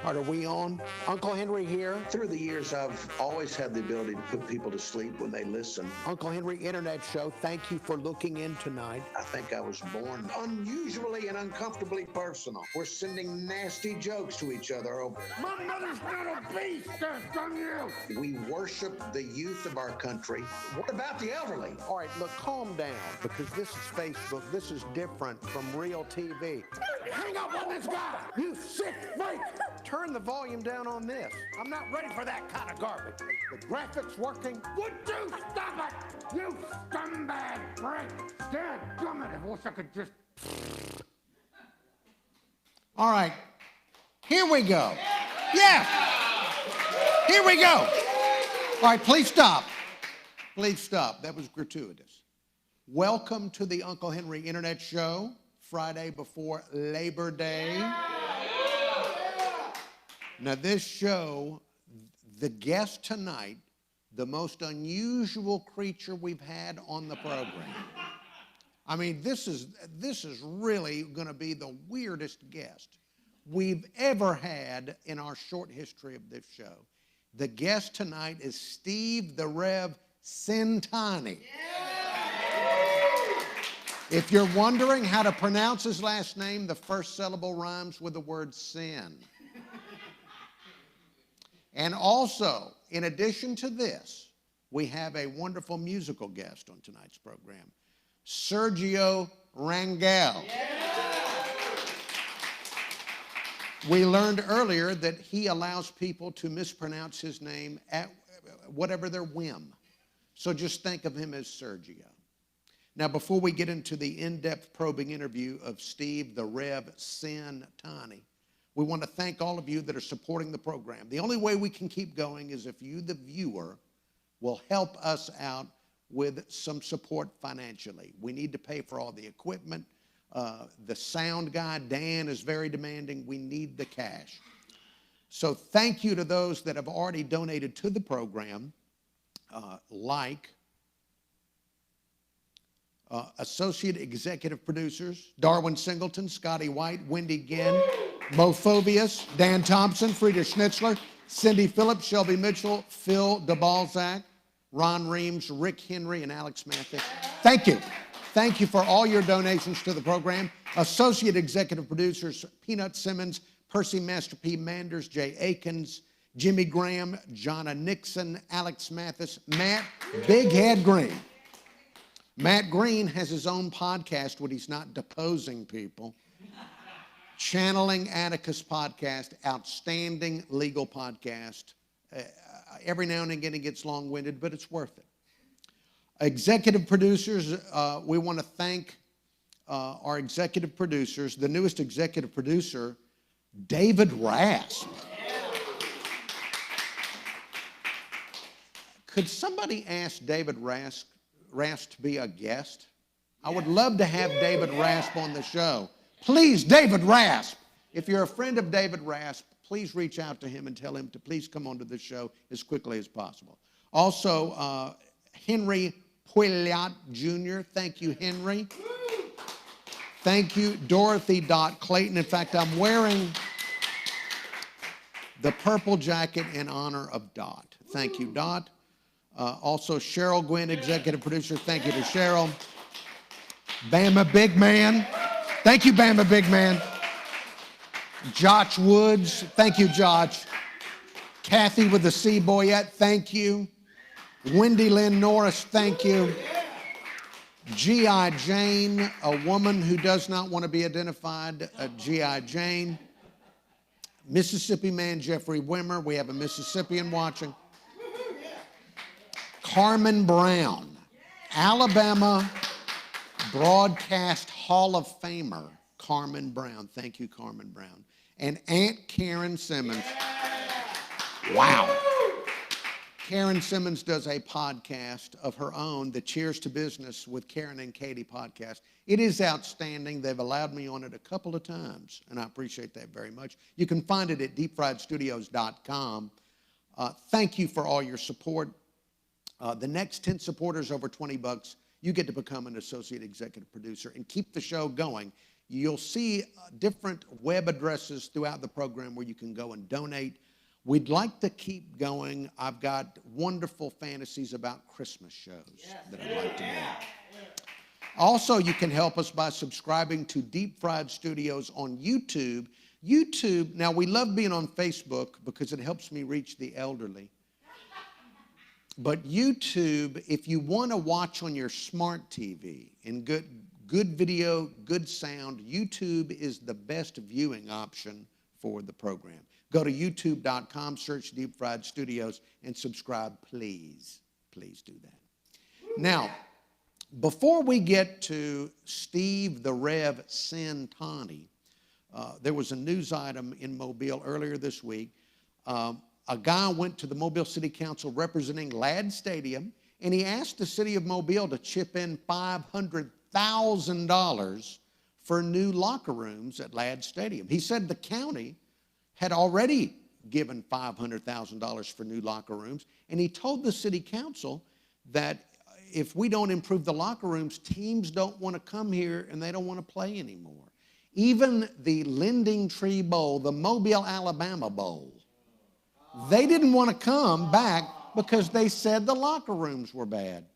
All right, are we on? Uncle Henry here. Through the years, I've always had the ability to put people to sleep when they listen. Uncle Henry Internet Show, thank you for looking in tonight. I think I was born unusually and uncomfortably personal. We're sending nasty jokes to each other over. My mother's not a beast, damn you! We worship the youth of our country. What about the elderly? All right, look, calm down, because this is Facebook. This is different from real TV. Hang up on this guy, you sick freak! Turn the volume down on this. I'm not ready for that kind of garbage. The graphics working. Would you stop it? You scumbag freak! Dadgummit, I wish I could just... All right, here we go. Yeah, here we go. All right, please stop. Please stop. That was gratuitous. Welcome to the Uncle Henry Internet Show, Friday before Labor Day. Now this show, the guest tonight, the most unusual creature we've had on the program. I mean, this is really going to be the weirdest guest we've ever had in our short history of this show. The guest tonight is Steve the Rev Centanni. If you're wondering how to pronounce his last name, the first syllable rhymes with the word sin. And also, in addition to this, we have a wonderful musical guest on tonight's program, Sergio Rangel. We learned earlier that he allows people to mispronounce his name at whatever their whim. So just think of him as Sergio. Now, before we get into the in-depth probing interview of Steve the Rev Centanni, we want to thank all of you that are supporting the program. The only way we can keep going is if you, the viewer, will help us out with some support financially. We need to pay for all the equipment. The sound guy, Dan, is very demanding. We need the cash. So thank you to those that have already donated to the program, like Associate Executive Producers, Darwin Singleton, Scotty White, Wendy Ginn, Mo Phobius, Dan Thompson, Frieda Schnitzler, Cindy Phillips, Shelby Mitchell, Phil DeBalzac, Ron Reams, Rick Henry, and Alex Mathis. Thank you. Thank you for all your donations to the program. Associate Executive Producers, Peanut Simmons, Percy Master P. Manders, Jay Akins, Jimmy Graham, Jonna Nixon, Alex Mathis, Matt Big Head Green. Matt Green has his own podcast when he's not deposing people. Channeling Atticus podcast, outstanding legal podcast. Every now and again it gets long-winded, but it's worth it. Executive producers, we want to thank our executive producers. The newest executive producer, David Rasp. Could somebody ask David Rasp to be a guest? I would love to have David Rasp on the show. Please, David Rasp. If you're a friend of David Rasp, please reach out to him and tell him to please come onto the show as quickly as possible. Also, Henry Pouillat Jr. Thank you, Henry. Thank you, Dorothy Dot Clayton. In fact, I'm wearing the purple jacket in honor of Dot. Thank you, Dot. Also, Cheryl Gwynn, executive producer. Thank you to Cheryl. Bama Big Man. Thank you, Bama Big Man. Josh Woods. Thank you, Josh. Kathy with the C Boyette. Thank you. Wendy Lynn Norris. Thank you. G.I. Jane, a woman who does not want to be identified. G.I. Jane. Mississippi man Jeffrey Wimmer. We have a Mississippian watching. Carmen Brown, Alabama Broadcast Hall of Famer, Carmen Brown. Thank you, Carmen Brown. And Aunt Karen Simmons. Wow. Karen Simmons does a podcast of her own, the Cheers to Business with Karen and Katie podcast. It is outstanding. They've allowed me on it a couple of times, and I appreciate that very much. You can find it at deepfriedstudios.com. Thank you for all your support. The next 10 supporters over $20, you get to become an associate executive producer and keep the show going. You'll see different web addresses throughout the program where you can go and donate. We'd like to keep going. I've got wonderful fantasies about Christmas shows that I'd like to do. Also, you can help us by subscribing to Deep Fried Studios on YouTube. YouTube, now we love being on Facebook because it helps me reach the elderly. But YouTube, if you want to watch on your smart TV and good video, good sound, YouTube is the best viewing option for the program. Go to youtube.com, search Deep Fried Studios, and subscribe, please. Please do that. Now, before we get to Steve the Rev Centanni, there was a news item in Mobile earlier this week. A guy went to the Mobile City Council representing Ladd Stadium, and he asked the city of Mobile to chip in $500,000 for new locker rooms at Ladd Stadium. He said the county had already given $500,000 for new locker rooms, and he told the city council that if we don't improve the locker rooms, teams don't want to come here and they don't want to play anymore. Even the Lending Tree Bowl, the Mobile, Alabama Bowl, they didn't want to come back because they said the locker rooms were bad.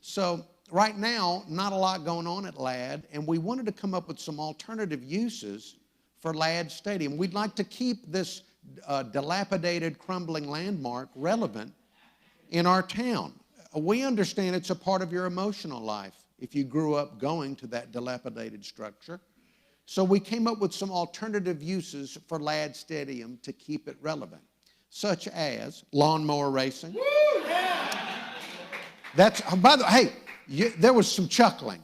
So right now, not a lot going on at Ladd, and we wanted to come up with some alternative uses for Ladd Stadium. We'd like to keep this dilapidated, crumbling landmark relevant in our town. We understand it's a part of your emotional life if you grew up going to that dilapidated structure. So we came up with some alternative uses for Ladd Stadium to keep it relevant, such as lawnmower racing. That's, by the way, hey, there was some chuckling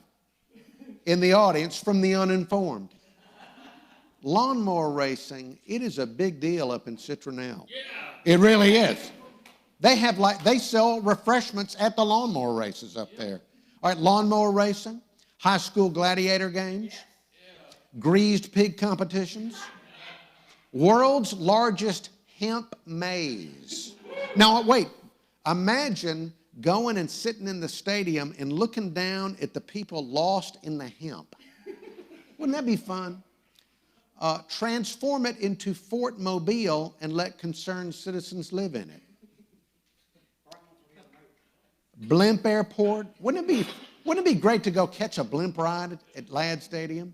in the audience from the uninformed. Lawnmower racing, it is a big deal up in Citronelle. It really is. They sell refreshments at the lawnmower races up there. All right, lawnmower racing, high school gladiator games, greased pig competitions, world's largest hemp maze. Now, wait, imagine going and sitting in the stadium and looking down at the people lost in the hemp. Wouldn't that be fun? Transform it into Fort Mobile and let concerned citizens live in it. Blimp Airport. Wouldn't it be great to go catch a blimp ride at Ladd Stadium?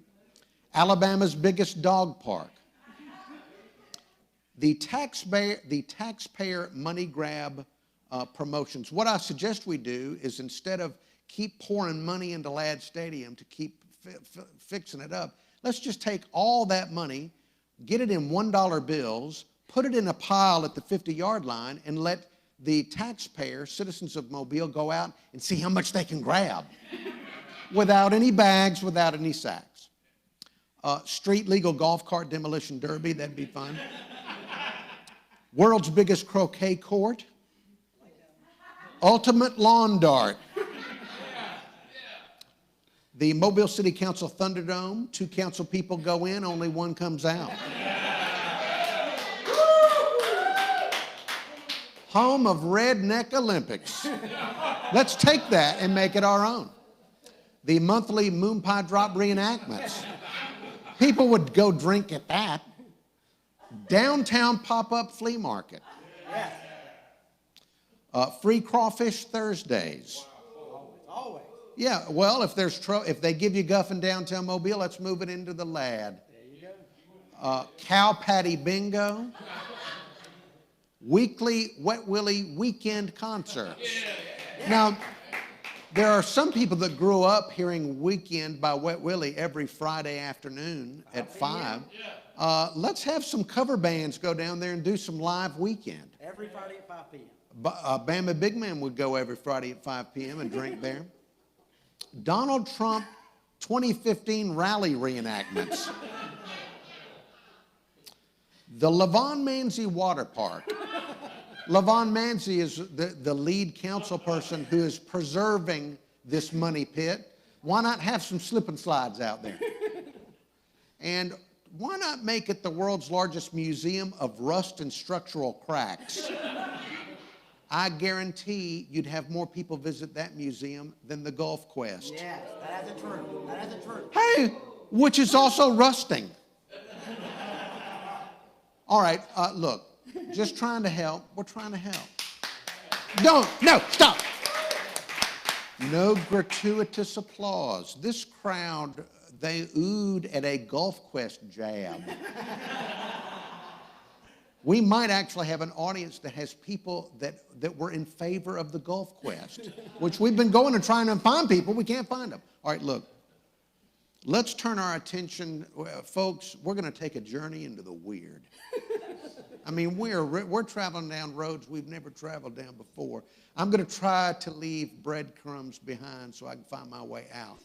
Alabama's biggest dog park. The taxpayer money grab promotions. What I suggest we do is instead of keep pouring money into Ladd Stadium to keep fixing it up, let's just take all that money, get it in $1 bills, put it in a pile at the 50-yard line, and let the taxpayer, citizens of Mobile, go out and see how much they can grab without any bags, without any sacks. Street legal golf cart demolition derby, that'd be fun. World's biggest croquet court. Ultimate lawn dart. The Mobile City Council Thunderdome, 2 council people go in, only 1 comes out. Home of Redneck Olympics. Let's take that and make it our own. The monthly moon pie drop reenactments. People would go drink at that. Downtown pop-up flea market. Free crawfish Thursdays. Always. Yeah, well, if they give you guff in downtown Mobile, let's move it into the Ladd. There you go. Cow patty bingo. Weekly Wet Willie weekend concerts. Now, there are some people that grew up hearing Weekend by Wet Willie every Friday afternoon at 5. Let's have some cover bands go down there and do some live Weekend. Every Friday at 5 p.m. Bama Big Man would go every Friday at 5 p.m. and drink there. Donald Trump 2015 rally reenactments. The Levon Manzi Water Park. Levon Manzi is the lead council person who is preserving this money pit. Why not have some slip and slides out there? And why not make it the world's largest museum of rust and structural cracks? I guarantee you'd have more people visit that museum than the Gulf Quest. Yes, that isn't true. That isn't true. Hey, which is also rusting. All right, look, just trying to help. We're trying to help. No, stop. No gratuitous applause. This crowd, they oohed at a Gulf Quest jab. We might actually have an audience that has people that were in favor of the Gulf Quest, which we've been going and trying to find people. We can't find them. All right, look. Let's turn our attention, folks, we're going to take a journey into the weird. I mean, we're traveling down roads we've never traveled down before. I'm going to try to leave breadcrumbs behind so I can find my way out.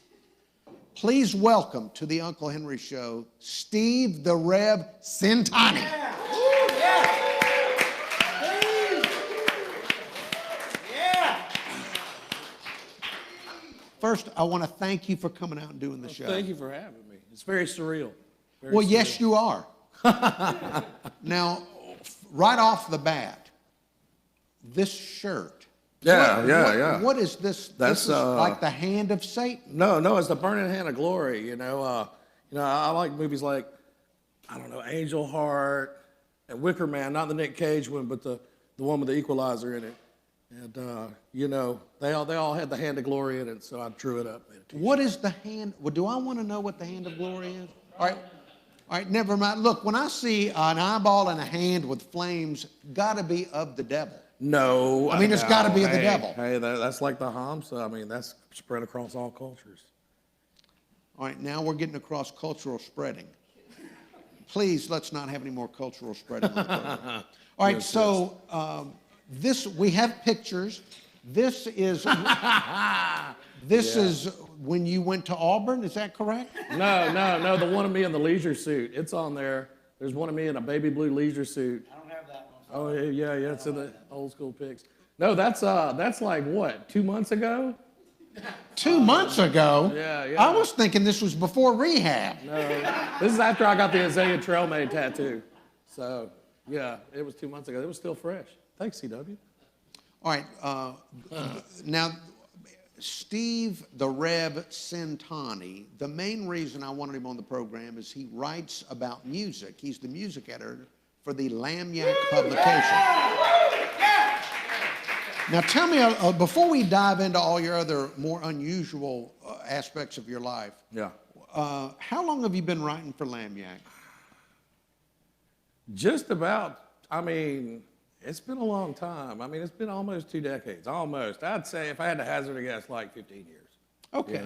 Please welcome to the Uncle Henry Show, Steve the Rev Centanni. First, I want to thank you for coming out and doing the show. Thank you for having me. It's very surreal. Well, yes, you are. Now, right off the bat, this shirt. Yeah. What is this? That's this is like the hand of Satan. No, it's the burning hand of glory. I like movies like, Angel Heart and Wicker Man, not the Nick Cage one, but the one with the Equalizer in it. And, they all had the hand of glory in it, so I drew it up. What is the hand? Well, do I want to know what the hand of glory is? All right, never mind. Look, when I see an eyeball and a hand with flames, got to be of the devil. No. I mean, it's got to be of the devil. Hey, that's like the Hamsa. I mean, that's spread across all cultures. All right, now we're getting across cultural spreading. Please, let's not have any more cultural spreading on the program. All right, we have pictures. This is when you went to Auburn, is that correct? No, the one of me in the leisure suit. It's on there. There's one of me in a baby blue leisure suit. I don't have that one. Oh, yeah, it's in the old school pics. No, that's like what, 2 months ago? 2 months ago? Yeah. I was thinking this was before rehab. No, this is after I got the Azalea Trailmade tattoo. So, yeah, it was 2 months ago. It was still fresh. Thanks, CW. All right, now, Steve the Rev Centanni, the main reason I wanted him on the program is he writes about music. He's the music editor for the Lagniappe publication. Now tell me, before we dive into all your other more unusual aspects of your life, how long have you been writing for Lagniappe? Just about, it's been a long time. It's been almost 2 decades, almost. I'd say, if I had to hazard a guess, like 15 years. Okay.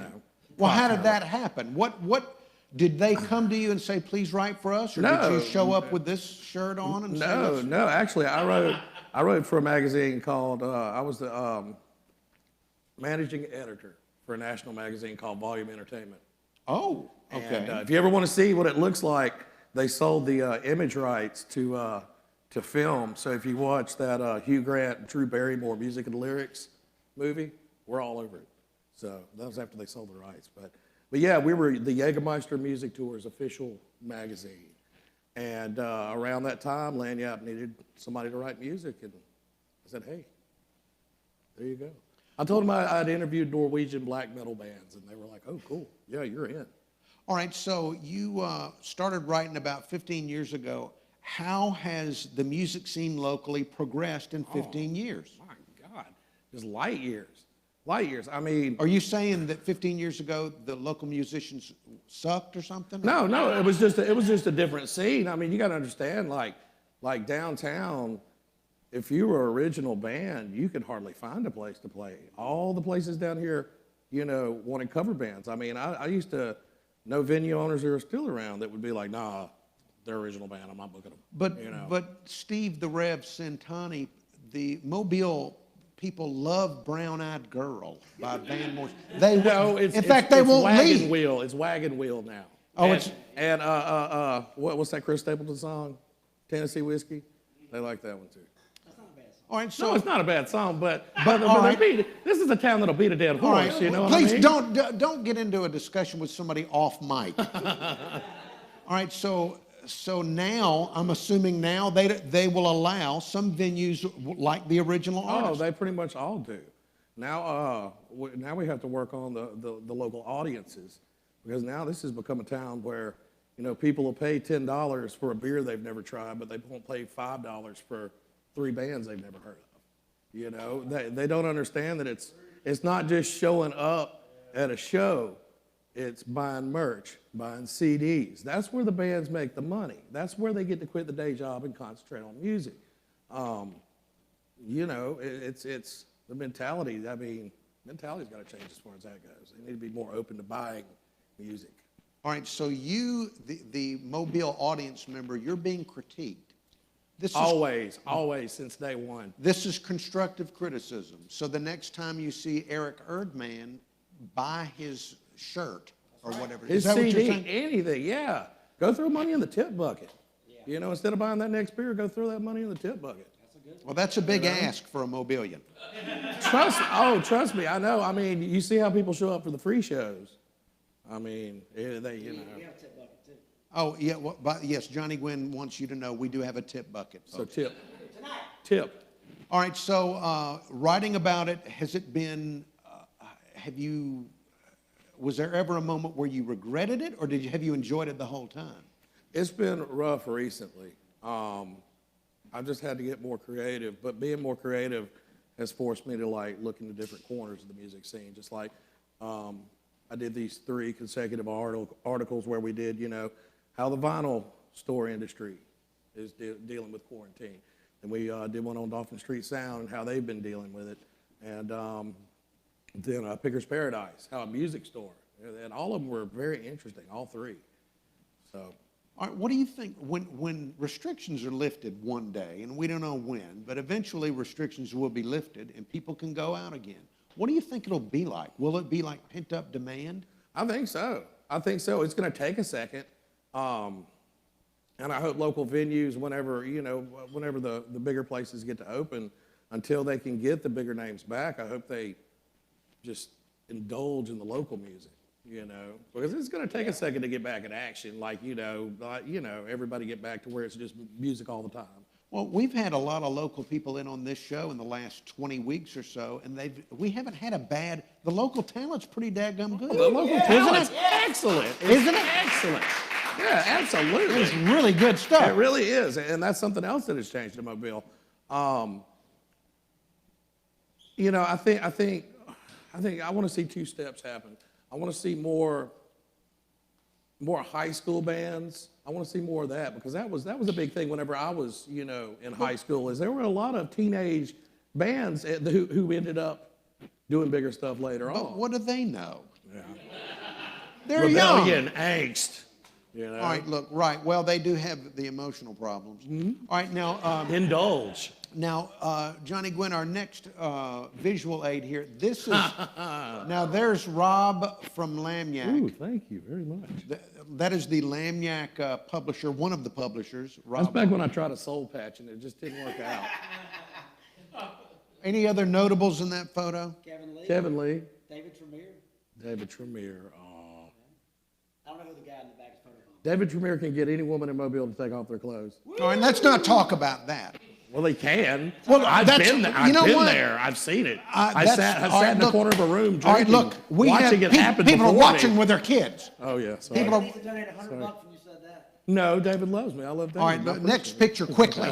Well, how did that happen? What did they come to you and say, please write for us? Or did you show up with this shirt on? And No. Actually, I wrote for a magazine called, I was the managing editor for a national magazine called Volume Entertainment. Oh, okay. And if you ever want to see what it looks like, they sold the image rights to film. So if you watch that Hugh Grant, Drew Barrymore Music and Lyrics movie, we're all over it. So that was after they sold the rights. But yeah, we were the Jägermeister Music Tour's official magazine. And around that time, Lagniappe needed somebody to write music. And I said, hey, there you go. I told them I'd interviewed Norwegian black metal bands. And they were like, oh, cool. Yeah, you're in. All right, so you started writing about 15 years ago. How has the music scene locally progressed in 15 years? My God, just light years. Light years. Are you saying that 15 years ago the local musicians sucked or something? No. It was just a different scene. You got to understand, like downtown, if you were an original band, you could hardly find a place to play. All the places down here, wanted cover bands. I used to know venue owners who are still around that would be like, nah, they're original band, I'm not booking them. But Steve the Rev Centanni, the Mobile people love Brown Eyed Girl by Van Morrison. They won't leave. It's Wagon Wheel now. Oh, what's that Chris Stapleton song? Tennessee Whiskey? They like that one too. That's not a bad song. All right, so no, it's not a bad song, but this is a town that'll beat a dead horse. Right, you know please what I mean? don't get into a discussion with somebody off mic. All right, so now, I'm assuming now they will allow some venues like the original artist. Oh, they pretty much all do. Now we have to work on the local audiences. Because now this has become a town where, people will pay $10 for a beer they've never tried, but they won't pay $5 for 3 bands they've never heard of. They don't understand that it's not just showing up at a show. It's buying merch, buying CDs. That's where the bands make the money. That's where they get to quit the day job and concentrate on music. It's the mentality. Mentality's got to change as far as that goes. They need to be more open to buying music. All right, so you, the Mobile audience member, you're being critiqued. This is, Always, since day one. This is constructive criticism. So the next time you see Eric Erdman, buy his shirt or whatever. His Is that what you're CD, saying? anything, yeah. Go throw money in the tip bucket. Instead of buying that next beer, go throw that money in the tip bucket. Well, that's a big ask for a Mobilian. Trust me, I know. You see how people show up for the free shows. We have a tip bucket too. Oh, yeah, well, but yes, Johnny Gwynn wants you to know we do have a tip bucket. So folks. tip. All right, so writing about it, has it been, was there ever a moment where you regretted it, or have you enjoyed it the whole time? It's been rough recently. I've just had to get more creative, but being more creative has forced me to look into different corners of the music scene. Just like I did these 3 consecutive articles where we did, how the vinyl store industry is dealing with quarantine. And we did one on Dolphin Street Sound and how they've been dealing with it. And then Picker's Paradise, how a music store. And all of them were very interesting, all 3. So. All right, what do you think when restrictions are lifted one day, and we don't know when, but eventually restrictions will be lifted and people can go out again? What do you think it'll be like? Will it be like pent-up demand? I think so. It's going to take a second. And I hope local venues, whenever the bigger places get to open, until they can get the bigger names back, I hope they just indulge in the local music. Because it's going to take a second to get back in action, everybody get back to where it's just music all the time. Well, we've had a lot of local people in on this show in the last 20 weeks or so, and we haven't had the local talent's pretty daggum good. The local talent's excellent. Isn't it? Excellent. Yeah, absolutely. It's really good stuff. It really is, and that's something else that has changed in Mobile. I think I want to see 2 steps happen. I want to see more high school bands. I want to see more of that, because that was a big thing whenever I was, in high school, is there were a lot of teenage bands who ended up doing bigger stuff later on. But what do they know? Yeah. They're Rebellion, young. angst. All right, look, right. Well, they do have the emotional problems. Mm-hmm. All right, now. Indulge. Now, Johnny Gwynn, our next visual aid here. This is now. There's Rob from Lagniappe. Ooh, thank you very much. That is the Lagniappe publisher, one of the publishers. Rob. That's back when I tried a soul patch and it just didn't work out. Any other notables in that photo? Kevin Lee. David Tremere. Oh. I don't know who the guy in the back is photo on. David Tremere can get any woman in Mobile to take off their clothes. All right, let's not talk about that. Well, they can. Well, I've been there. I've been there. I've seen it. I sat in the corner of a room drinking, all right, look, watching it happen people are before watching me. with their kids. Oh, yeah. Sorry. People are, He needs to donate $100 when you said that. No, David loves me. I love David. all right, but next picture quickly.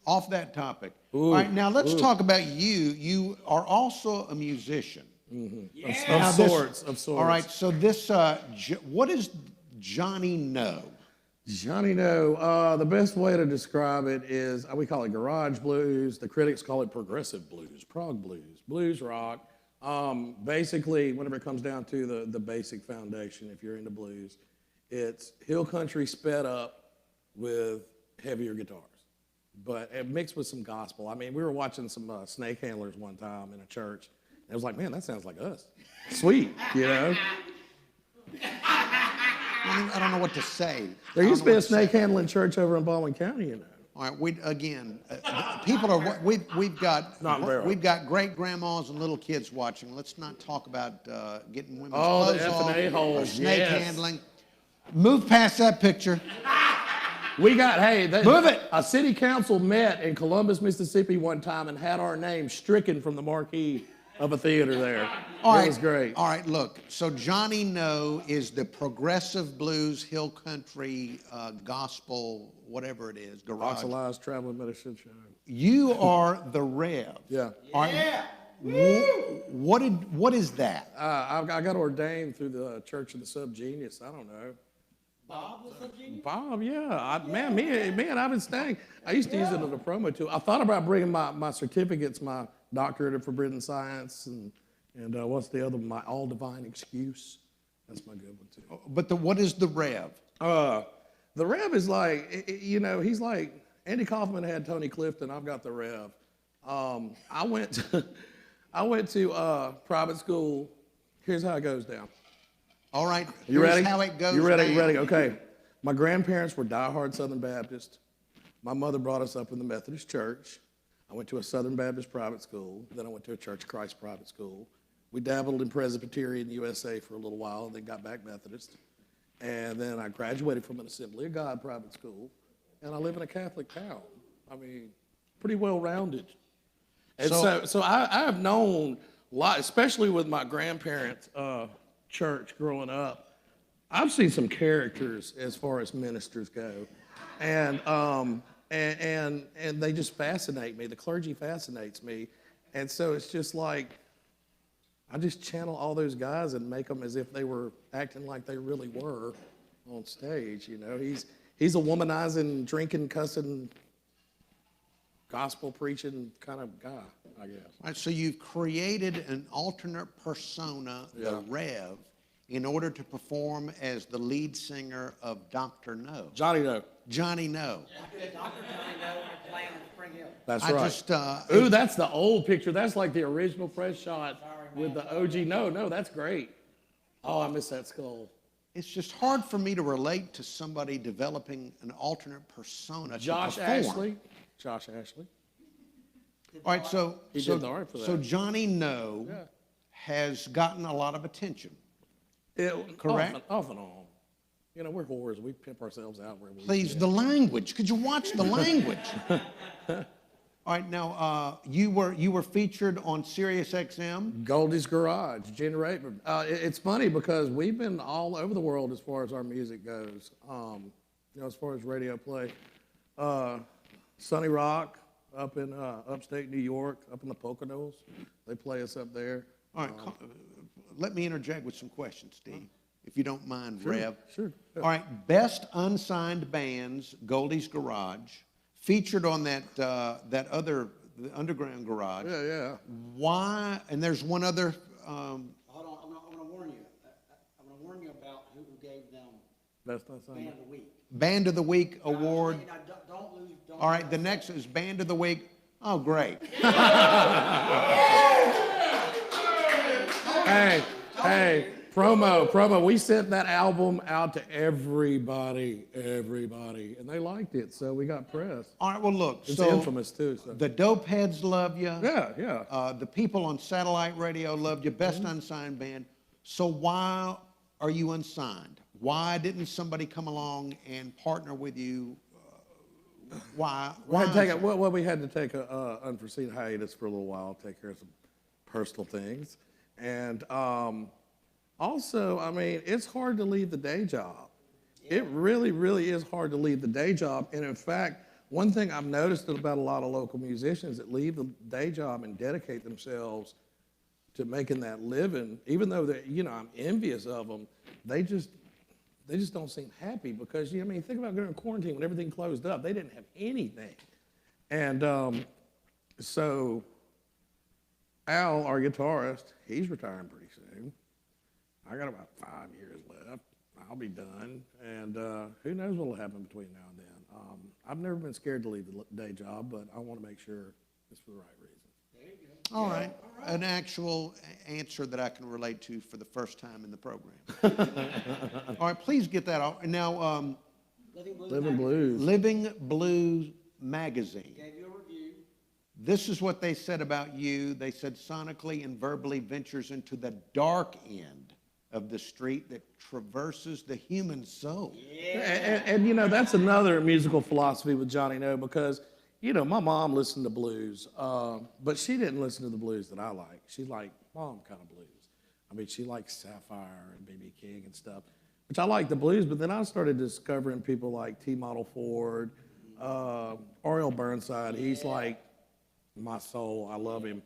Off that topic. All right, now let's talk about you. You are also a musician. Mm-hmm. Of sorts. All right, so this, what does Johnny know? Johnny No, the best way to describe it is, we call it garage blues. The critics call it progressive blues, prog blues, blues rock. Basically, whenever it comes down to the basic foundation, if you're into blues, it's hill country sped up with heavier guitars, but it mixed with some gospel. We were watching some snake handlers one time in a church, and it was like, man, that sounds like us. Sweet, I don't know what to say. There used to be a snake handling church over in Baldwin County, All right, people are. We've got great grandmas and little kids watching. Let's not talk about getting women's clothes the off F&A holes, or snake yes. handling. Move past that picture. We got, move it. A city council met in Columbus, Mississippi one time and had our name stricken from the marquee of a theater there. All It right, was great. All right, look. So Johnny No is the progressive blues, hill country, gospel, whatever it is, garage. Oxalized traveling medicine show. You are the Rev. Yeah. All right. What is that? I got ordained through the Church of the Subgenius. I don't know. Bob was a genius? Bob, yeah. Man, I've been staying. I used to use it as a promo tool. I thought about bringing my certificates, my doctorate in forbidden science, and what's the other one? My all divine excuse. That's my good one too. But what is the Rev? The Rev is like, he's like Andy Kaufman had Tony Clifton. I've got the Rev. I went to private school. Here's how it goes down. All right. You here's ready? How it goes. You ready? down. You ready? Okay. My grandparents were diehard Southern Baptist. My mother brought us up in the Methodist church. I went to a Southern Baptist private school. Then I went to a Church of Christ private school. We dabbled in Presbyterian USA for a little while, and then got back Methodist. And then I graduated from an Assembly of God private school, and I live in a Catholic town. I mean, pretty well-rounded. And so I have known a lot, especially with my grandparents' church growing up. I've seen some characters as far as ministers go, and they just fascinate me. The clergy fascinates me, and so it's just like I just channel all those guys and make them as if they were acting like they really were on stage. He's a womanizing, drinking, cussing, gospel preaching kind of guy, I guess. All right, so you've created an alternate persona, the Rev, in order to perform as the lead singer of Dr. No. Johnny No. Johnny No. Dr. Johnny No playing in Spring Hill. That's I right. just, Ooh, that's the old picture. That's like the original press shot with the OG. No, that's great. Oh, I miss that skull. It's just hard for me to relate to somebody developing an alternate persona Josh to perform. Ashley. Josh Ashley. All right, so He did all right for that. So Johnny No Yeah. has gotten a lot of attention. Correct? Off and on. We're whores. We pimp ourselves out where we Please, the language. Could you watch the language? All right, now you were featured on Sirius XM. Goldie's Garage, Jen Raper. It's funny because we've been all over the world as far as our music goes. As far as radio play. Sunny Rock up in upstate New York, up in the Poconos. They play us up there. All right, let me interject with some questions, Steve, if you don't mind, Rev. Sure. All right, best unsigned bands, Goldie's Garage, featured on that other the Underground Garage. Yeah. Why? And there's one other. Hold on, I'm gonna warn you. I'm gonna warn you about who gave them Best Unsigned. Band of the Week. Band of the Week award. Don't lose. All right, the next is Band of the Week. Oh, great. Hey, promo. We sent that album out to everybody, and they liked it, so we got press. All right, well, look. It's so infamous, too. So. The dope heads love you. Yeah. The people on satellite radio love you. Best unsigned band. So why are you unsigned? Why didn't somebody come along and partner with you? Why? We had to take a unforeseen hiatus for a little while, take care of some personal things. And also, I mean, it's hard to leave the day job. It really, really is hard to leave the day job. And in fact, one thing I've noticed about a lot of local musicians that leave the day job and dedicate themselves to making that living, even though I'm envious of them, they just don't seem happy because, think about going in quarantine when everything closed up. They didn't have anything. And so Al, our guitarist, he's retiring pretty soon. I got about 5 years left. I'll be done. And who knows what will happen between now and then. I've never been scared to leave the day job, but I want to make sure it's for the right reason. There you go. All right. An actual answer that I can relate to for the first time in the program. All right, please get that off. Now, Living Blues. Living Blues Magazine. Gave you a review. This is what they said about you. They said sonically and verbally ventures into the dark end of the street that traverses the human soul. And that's another musical philosophy with Johnny No, because you know, my mom listened to blues, but she didn't listen to the blues that I like. She liked mom kind of blues. I mean, she liked Sapphire and B.B. King and stuff, which I like the blues, but then I started discovering people like T. Model Ford, Oriel Burnside. He's like my soul. I love him.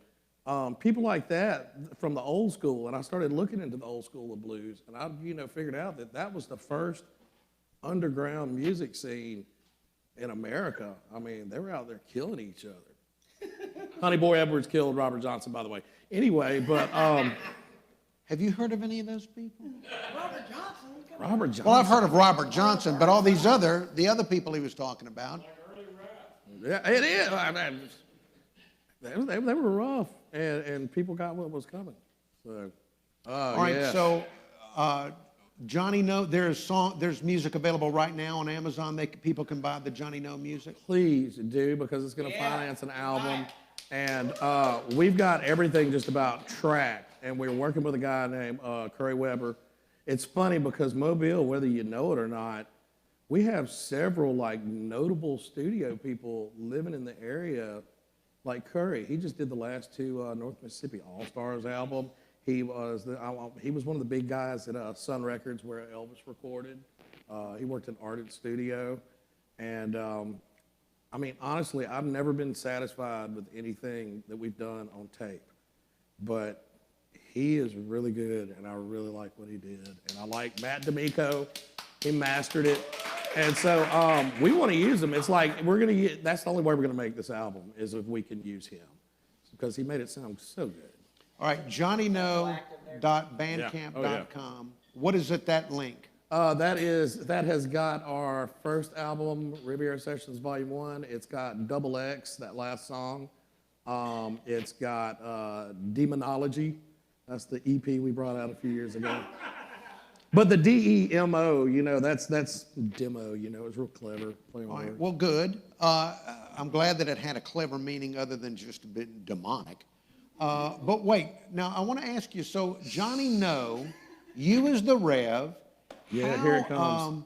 People like that from the old school, and I started looking into the old school of blues, and I, you know, figured out that that was the first underground music scene in America. I mean, they were out there killing each other. Honey Boy Edwards killed Robert Johnson, by the way. Anyway, but Have you heard of any of those people? Robert Johnson. Well, I've heard of Robert Johnson, but all the other people he was talking about. Yeah, it is. I mean, they were rough, and people got what was coming. So, All right, yeah. so Johnny No, there's music available right now on Amazon. People can buy the Johnny No music. Please do, because it's going to finance an album, and we've got everything just about tracked, and we're working with a guy named Curry Weber. It's funny because Mobile, whether you know it or not, we have several like notable studio people living in the area, like Curry. He just did the last two North Mississippi All Stars album. He was one of the big guys at Sun Records where Elvis recorded. He worked in Ardent Studio, and I mean, honestly, I've never been satisfied with anything that we've done on tape, but he is really good, and I really like what he did. And I like Matt D'Amico. He mastered it. And so we want to use him. It's like that's the only way we're going to make this album is if we can use him, because he made it sound so good. All right, johnnyno.bandcamp.com. What is it, that link? That has got our first album, Riviera Sessions Volume 1. It's got Double X, that last song. It's got Demonology. That's the EP we brought out a few years ago. But the DEMO, you know, that's demo, you know, it's real clever. Play on All right, words. well, good. I'm glad that it had a clever meaning other than just a bit demonic. But wait, now I want to ask you, so Johnny No, you as the Rev. Yeah, here it comes.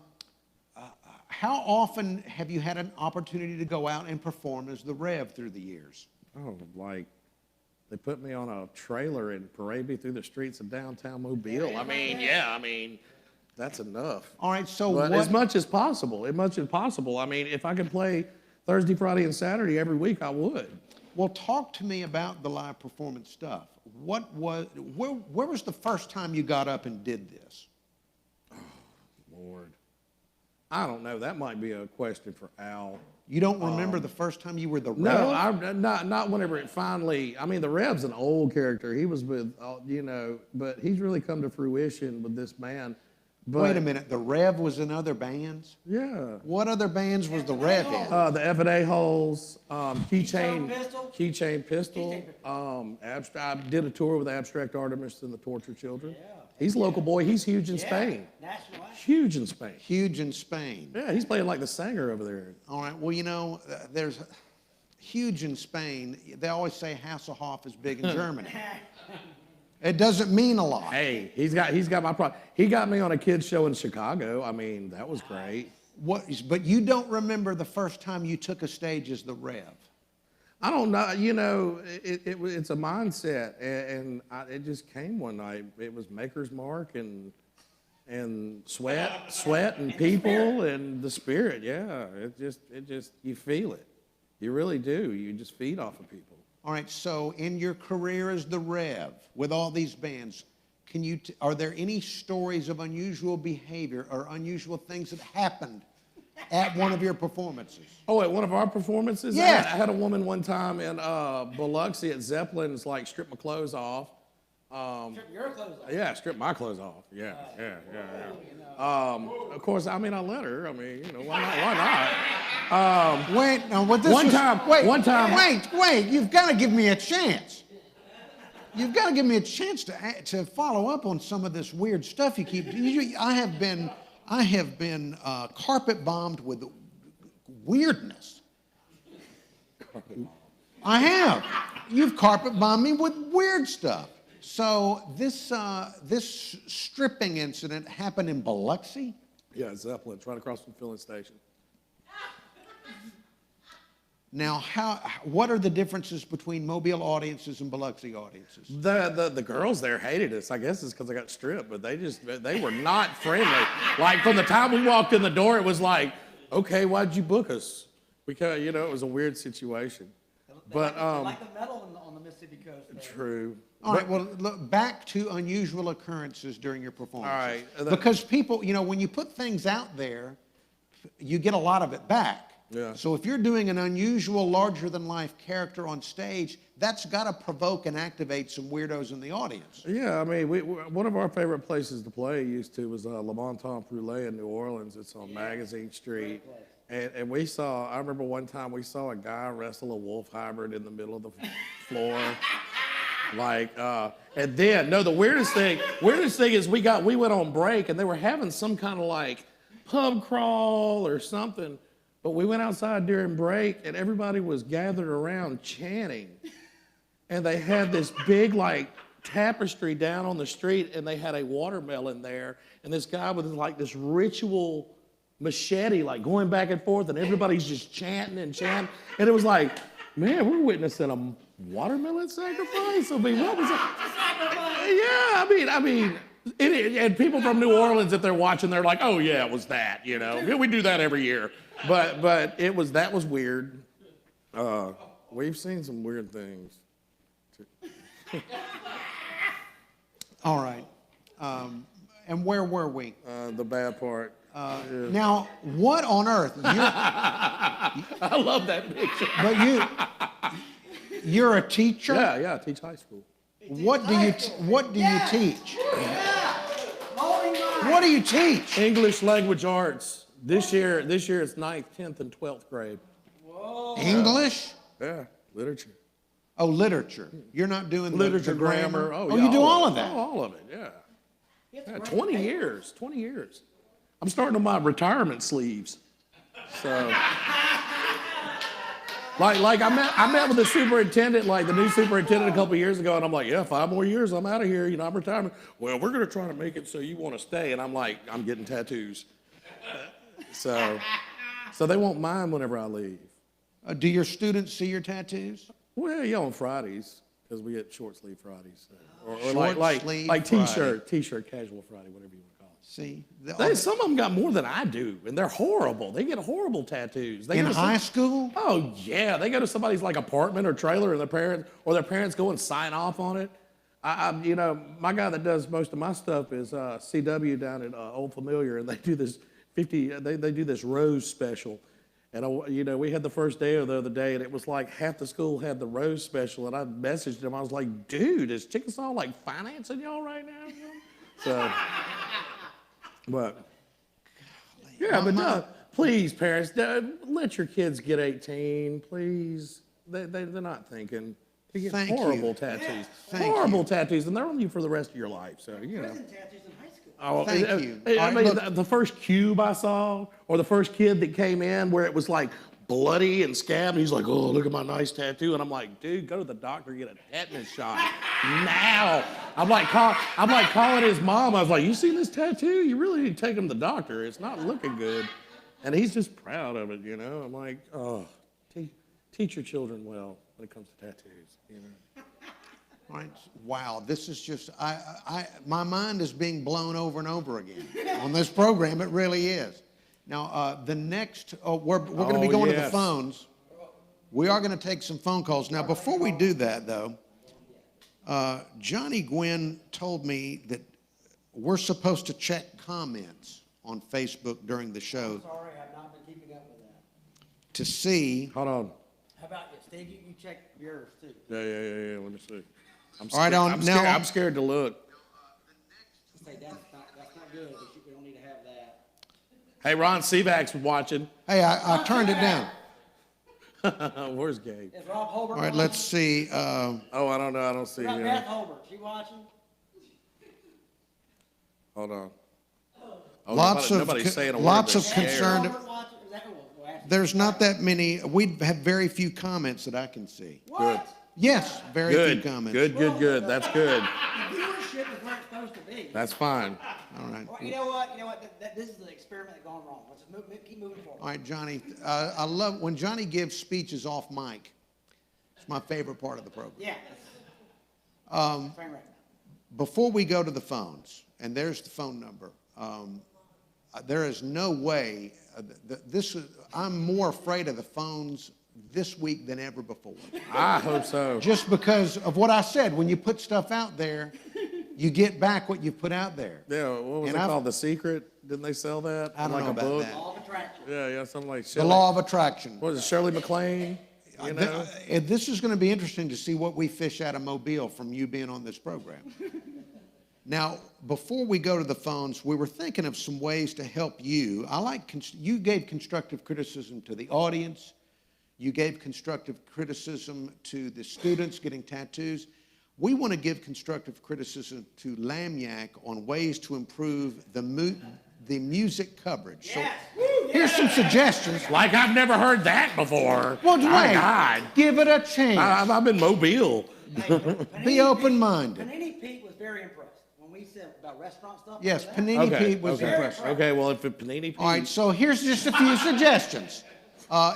How often have you had an opportunity to go out and perform as the Rev through the years? Oh, like, they put me on a trailer and parade me through the streets of downtown Mobile. I mean, that's enough. All right, so But what? as much as possible. I mean, if I could play Thursday, Friday, and Saturday every week, I would. Well, talk to me about the live performance stuff. Where was the first time you got up and did this? Lord. I don't know. That might be a question for Al. You don't remember the first time you were the Rev? No, not whenever it finally. I mean, the Rev's an old character. He was with, you know, but he's really come to fruition with this band. But, Wait a minute, the Rev was in other bands? Yeah. What other bands was the Rev in? The F&A Holes, Keychain Pistol. I did a tour with Abstract Artemis and the Tortured Children. Yeah. He's a local boy. He's huge in Spain. Huge in Spain. Huge in Spain. Yeah, he's playing like the singer over there. All right, well, you know, there's huge in Spain. They always say Hasselhoff is big in Germany. It doesn't mean a lot. Hey, he's got my problem. He got me on a kids show in Chicago. I mean, that was great. But you don't remember the first time you took a stage as the Rev? I don't know. You know, it's a mindset, and it just came one night. It was Maker's Mark and sweat and people and the spirit. Yeah, it just you feel it. You really do. You just feed off of people. All right, so in your career as the Rev, with all these bands, are there any stories of unusual behavior or unusual things that happened at one of your performances? Oh, at one of our performances? Yeah. I had a woman one time in Biloxi at Zeppelin's, like, strip my clothes off. Strip your clothes off. Yeah, strip my clothes off. Yeah. Of course, I mean, I let her. I mean, you know, why not? Wait, now what this One was, time- wait, one time- Wait, you've got to give me a chance. You've got to give me a chance to follow up on some of this weird stuff you keep. I have been carpet bombed with weirdness. I have. You've carpet bombed me with weird stuff. So this stripping incident happened in Biloxi? Yeah, Zeppelin, right across from the filling station. Now, what are the differences between Mobile audiences and Biloxi audiences? The girls there hated us. I guess it's because I got stripped, but they were not friendly. Like from the time we walked in the door, it was like, okay, why'd you book us? Because it was a weird situation. But They like the metal on the Mississippi coast. There. true. All right, well, look, back to unusual occurrences during your performances. All right. Because people, when you put things out there, you get a lot of it back. Yeah. So if you're doing an unusual, larger-than-life character on stage, that's got to provoke and activate some weirdos in the audience. Yeah, I mean, one of our favorite places to play was Le Bon Temps Brûlé in New Orleans. It's on Magazine Street. And I remember one time we saw a guy wrestle a wolf hybrid in the middle of the floor. The weirdest thing is we went on break and they were having some kind of pub crawl or something. But we went outside during break and everybody was gathered around chanting. And they had this big tapestry down on the street and they had a watermelon there. And this guy with this ritual machete going back and forth and everybody's just chanting and chanting. And it was like, man, we're witnessing a watermelon sacrifice? I mean, what was it? Yeah, I mean, and people from New Orleans, if they're watching, they're like, oh yeah, it was that, we do that every year. But that was weird. We've seen some weird things. All right. And where were we? The bad part. Now, what on earth? I love that picture. But you're a teacher? Yeah, I teach high school. What do you teach? What do you teach? English language arts. This year it's 9th, 10th, and 12th grade. Whoa. English? Yeah, literature. Oh, literature. You're not doing literature, the grammar? Oh, yeah, you do all of that? Oh, all of it, yeah. 20 years. I'm starting on my retirement sleeves. So, I met with the superintendent, the new superintendent a couple of years ago, and I'm like, yeah, 5 more years, I'm out of here, I'm retiring. Well, we're going to try to make it so you want to stay, and I'm like, I'm getting tattoos. So they won't mind whenever I leave. Do your students see your tattoos? Well, yeah, on Fridays, because we get short sleeve Fridays. Or sleeve t-shirt, casual Friday, whatever you want to call it. See? Some of them got more than I do, and they're horrible. They get horrible tattoos. In high school? Oh, yeah. They go to somebody's apartment or trailer, and their parents go and sign off on it. My guy that does most of my stuff is CW down at Old Familiar, and they do this they do this Rose special. And, we had the first day the other day, and it was half the school had the Rose special, and I messaged him. I was like, dude, is Chickasaw, financing y'all right now? So, but, yeah, but no, please, parents, let your kids get 18, please. They're not thinking. They get horrible tattoos. Horrible tattoos, and they're on you for the rest of your life, so, Prison tattoos in high school. Oh, Thank you. I mean, the first cube I saw, or the first kid that came in where it was bloody and scabbed, and he's like, oh, look at my nice tattoo. And I'm like, dude, go to the doctor, get a tetanus shot now. I'm like calling his mom. I was like, you see this tattoo? You really need to take him to the doctor. It's not looking good. And he's just proud of it, I'm like, oh, teach your children well when it comes to tattoos, Right. Wow, this is just, my mind is being blown over and over again on this program. It really is. Now, the next, we're going to be going to the phones. We are going to take some phone calls. Now, before we do that, though, Johnny Gwynn told me that we're supposed to check comments on Facebook during the show. Sorry, I've not been keeping up with that. To see. Hold on. How about you, Steve? You check yours, too. Yeah. Let me see. All right, I'm scared to look. Say that's not good. We don't need to have that. Hey, Ron Sivak's watching. Hey, I turned it down. Where's Gabe? Is Rob Holbert All right, watching? let's see. Oh, I don't know. I don't see What him. about Beth Holbert? She watching? Hold on. Nobody's saying a word. lots of They're scared. concerned. Holbert watching? Is that who? Well, actually, There's not that many. We have very few comments that I can see. What? Yes, very few comments. Good. That's good. The viewership is where it's supposed to be. see. That's fine. All right. Well, you know what? This is the experiment that's gone wrong. Let's keep moving forward. All right, Johnny. I love when Johnny gives speeches off mic. It's my favorite part of the program. Yeah. Train wreck. Before we go to the phones, and there's the phone number. There is no way. I'm more afraid of the phones this week than ever before. I hope so. Just because of what I said. When you put stuff out there, you get back what you put out there. Yeah, what was And it I've- called? The Secret? Didn't they sell that? I don't like know a about book? that. Law of attraction. Yeah, something like The Shirley. law of attraction. What was it, Shirley MacLaine? You know? This is going to be interesting to see what we fish out of Mobile from you being on this program. Now, before we go to the phones, we were thinking of some ways to help you. You gave constructive criticism to the audience. You gave constructive criticism to the students getting tattoos. We want to give constructive criticism to Lagniappe on ways to improve the music coverage. Yes. So here's some suggestions. Like I've never heard that before. Well, My Dwayne, God. give it a chance. I'm in Mobile. Be open-minded. Panini Pete was very impressed when we said about restaurant stuff. Yes, remember that? Panini Pete was impressive. Okay, well, if Panini Pete. All right, so here's just a few suggestions.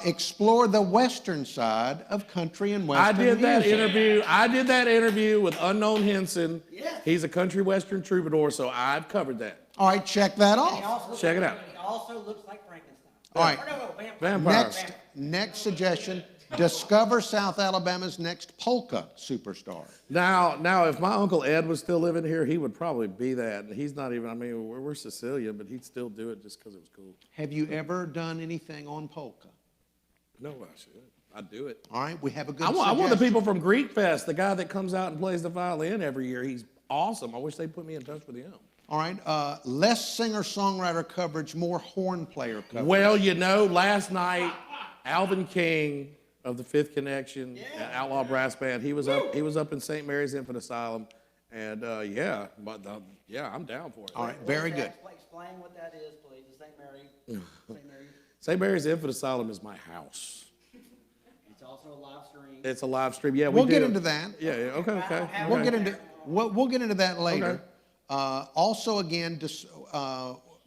Explore the western side of country and I western did that music. interview. I did that interview with Unknown Henson. Yes. He's a country western troubadour, so I've covered that. All right, check that He off. also looks Check it like- out. He also looks like Frankenstein. All right. Or no, vampire. Vampire. Next suggestion, discover South Alabama's next polka superstar. Now, if my Uncle Ed was still living here, he would probably be that. He's not even, I mean, we're Sicilian, but he'd still do it just because it was cool. Have you ever done anything on polka? No, I should. I'd do it. All right, we have a good I want the suggestion. people from Greek Fest, the guy that comes out and plays the violin every year. He's awesome. I wish they'd put me in touch with him. All right, less singer-songwriter coverage, more horn player coverage. Well, you know, last night, Alvin King of the Fifth Connection, Outlaw Brass Band, he was up in St. Mary's Infant Asylum, and yeah, I'm down for it. All right, very good. Explain what that is, please. The St. Mary. St. Mary. St. Mary's Infant Asylum is my house. It's also a live stream. It's a live stream. Yeah, We'll we get do. into that. Yeah, okay. We'll get into that later. Okay. Also, again,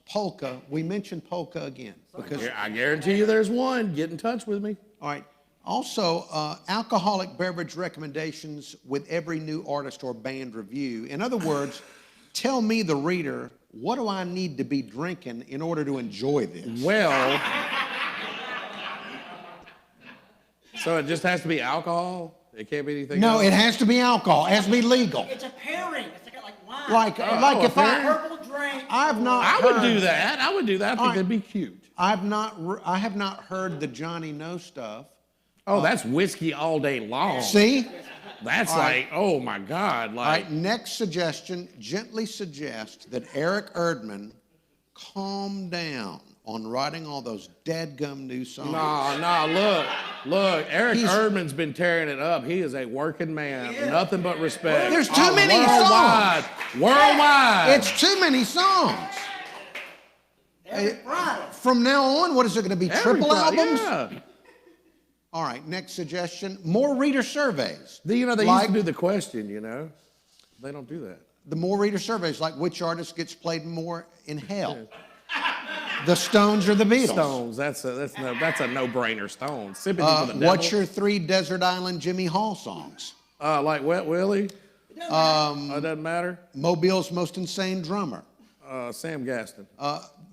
polka. We mentioned polka again because. Yeah, I guarantee you there's one. Get in touch with me. All right. Also, alcoholic beverage recommendations with every new artist or band review. In other words, tell me, the reader, what do I need to be drinking in order to enjoy this? Well, so it just has to be alcohol? It can't be anything No, else? it has to be alcohol. It has to be legal. It's a pairing. It's like wine. Like if Purple drink. I've not. I would heard- do that. I would do that. I think All right. that'd be cute. I have not heard the Johnny No stuff. Oh, that's whiskey all day long. See? That's All right. like, oh my God. All Like, right, next suggestion, gently suggest that Eric Erdman calm down on writing all those dadgum new songs. look, Eric He's- Erdman's been tearing it up. He is a working man. Nothing but respect. There's too many Worldwide. Worldwide. It's too many songs. Every Friday. From now on, what is it going to be, Every triple Friday, albums? Yeah. All right, next suggestion, more reader surveys. They used Like- to do the question, you know. They don't do that. The more reader surveys, like which artist gets played more in hell? The Stones or the Beatles? Stones, that's a no-brainer. Stones. Sympathy for the devil. What's your 3 Desert Island Jimmy Hall songs? Like Wet Willie? It doesn't matter. Mobile's most insane drummer. Sam Gaston.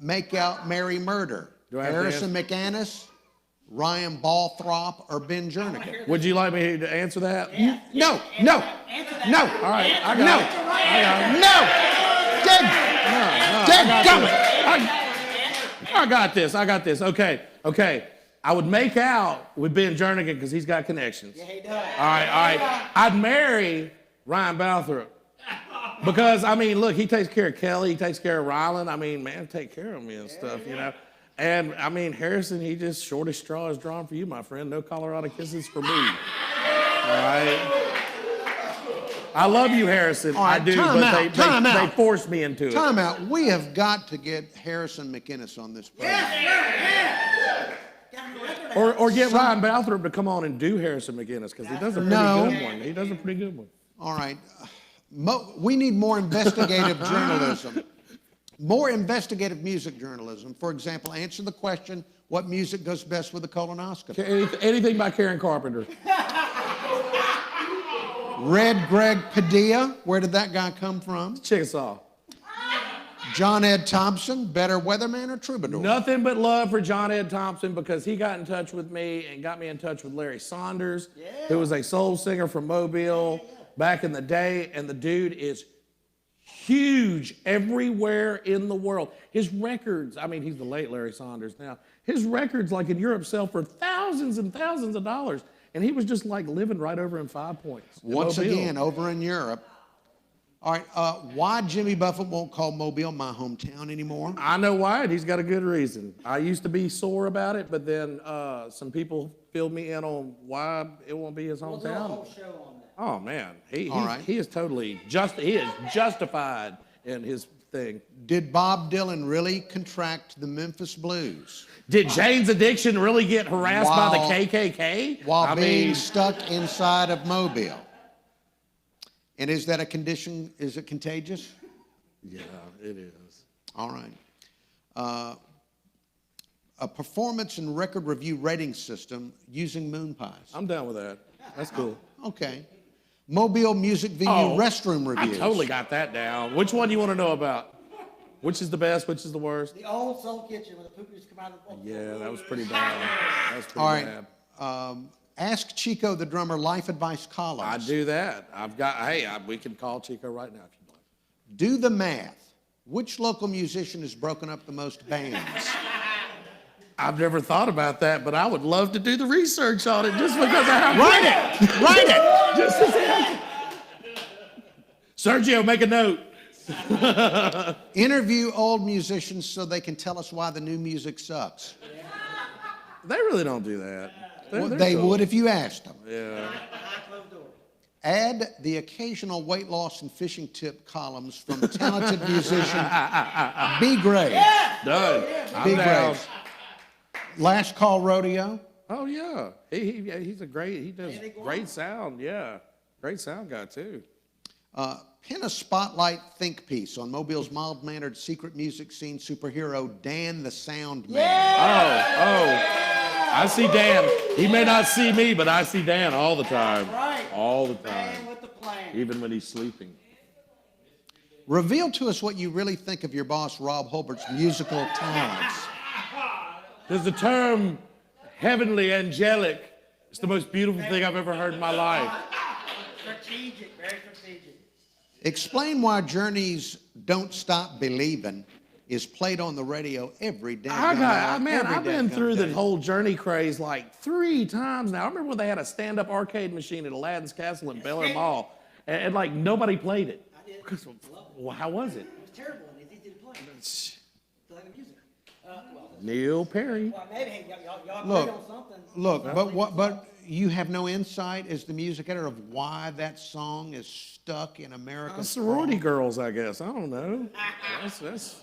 Make Out, Marry, Murder. Do I have to Harrison McAnnis, Ryan Balthrop, or Ben Jernigan. Would you like me to answer that? No, no, Answer that. no. All right, I got No. it. I got it. No! Dead gummit! I got this. Okay. I would make out with Ben Jernigan because he's got connections. Yeah, he does. All right. I'd marry Ryan Balthrop. Because, I mean, look, he takes care of Kelly, he takes care of Ryland. I mean, man, take care of me and stuff, you know. And, I mean, Harrison, he just shortest straw is drawn for you, my friend. No Colorado kisses for me. All right? I love you, Harrison. All right, I do, time but out, time they out. forced me into it. Time out. We have got to get Harrison McInnes on this program. Or get Ryan Balthrop to come on and do Harrison McInnes because he does a pretty No. good one. He does a pretty good one. All right. We need more investigative journalism. More investigative music journalism. For example, answer the question, what music goes best with a colonoscopy? Anything by Karen Carpenter. Red Greg Padilla, where did that guy come from? Chickasaw. John Ed Thompson, better weatherman or troubadour? Nothing but love for John Ed Thompson because he got in touch with me and got me in touch with Larry Saunders, who was a soul singer from Mobile back in the day, and the dude is huge everywhere in the world. His records, I mean, he's the late Larry Saunders now. His records, like in Europe, sell for thousands and thousands of dollars. And he was just like living right over in 5 Points. Once again, over in Europe. All right, why Jimmy Buffett won't call Mobile my hometown anymore? I know why, and he's got a good reason. I used to be sore about it, but then some people filled me in on why it won't be his We'll do a hometown. whole show on that. Oh man, All right. he is totally he is justified in his thing. Did Bob Dylan really contract the Memphis Blues Did Jane's Addiction really get harassed by While- the KKK? while being stuck inside of Mobile? And is that a condition, is it contagious? Yeah, it is. All right. A performance and record review rating system using moon pies. I'm down with that. That's cool. Okay. Mobile music venue restroom reviews. I totally got that down. Which one do you want to know about? Which is the best? Which is the worst? The old soul kitchen where the poop used to come out of the Yeah, that was pretty bad. That was pretty All bad. right. Ask Chico the drummer life advice I columns. do that. We can call Chico right now if you'd like. Do the math. Which local musician has broken up the most bands? I've never thought about that, but I would love to do the research on it just because I have. Write it! Write it! Just to say. Sergio, make a note. Interview old musicians so they can tell us why the new music sucks. They really don't do that. Well, They're they cool. would if you asked them. Yeah. Add the occasional weight loss and fishing tip columns from talented musician B. Graves. Done. I'm B. down. Graves. Last Call Rodeo. Oh yeah. He's a great. He does great sound. Yeah. Great sound guy too. Pin a spotlight think piece on Mobile's mild-mannered secret music scene superhero Dan the Sound Man. Oh. I see Dan. He may not see me, but I see Dan all the time. Right. All the time. Man with the plan. Even when he's sleeping. Reveal to us what you really think of your boss, Rob Holbert's musical talents. There's the term heavenly angelic. It's the most beautiful thing I've ever heard in my life. Strategic, very strategic. Explain why Journey's Don't Stop Believin' is played on the radio every day. I've been through the whole Journey craze like 3 times now. I remember when they had a stand-up arcade machine at Aladdin's Castle in Bel Air Mall, and like nobody played it. I did. Because, well, how was it? It was terrible and it's easy to play. To like the music. Neil Perry. Well, maybe y'all Look, agree on something. Look, but you have no insight as the music editor of why that song is stuck in America's Sorority girls, I guess. I don't know. That's That's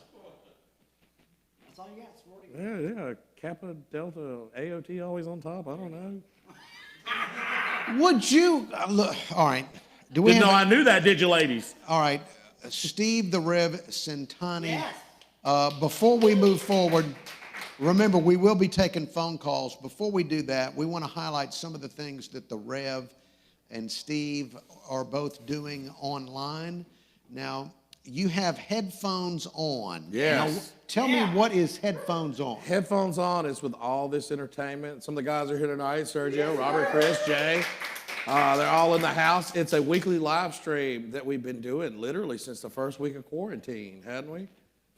all you got, sorority. yeah. Kappa, Delta, AOT always on top. I don't know. Would you look? All right. Do we Didn't know have? I knew that, did you, ladies? All right, Steve the Rev Centanni. Yes. Before we move forward, remember we will be taking phone calls. Before we do that, we want to highlight some of the things that the Rev and Steve are both doing online. Now, you have headphones on. Yes. Now, tell me what is headphones on? Headphones on is with all this entertainment. Some of the guys are here tonight, Sergio, Robert, Chris, Jay. They're all in the house. It's a weekly live stream that we've been doing literally since the first week of quarantine, hadn't we?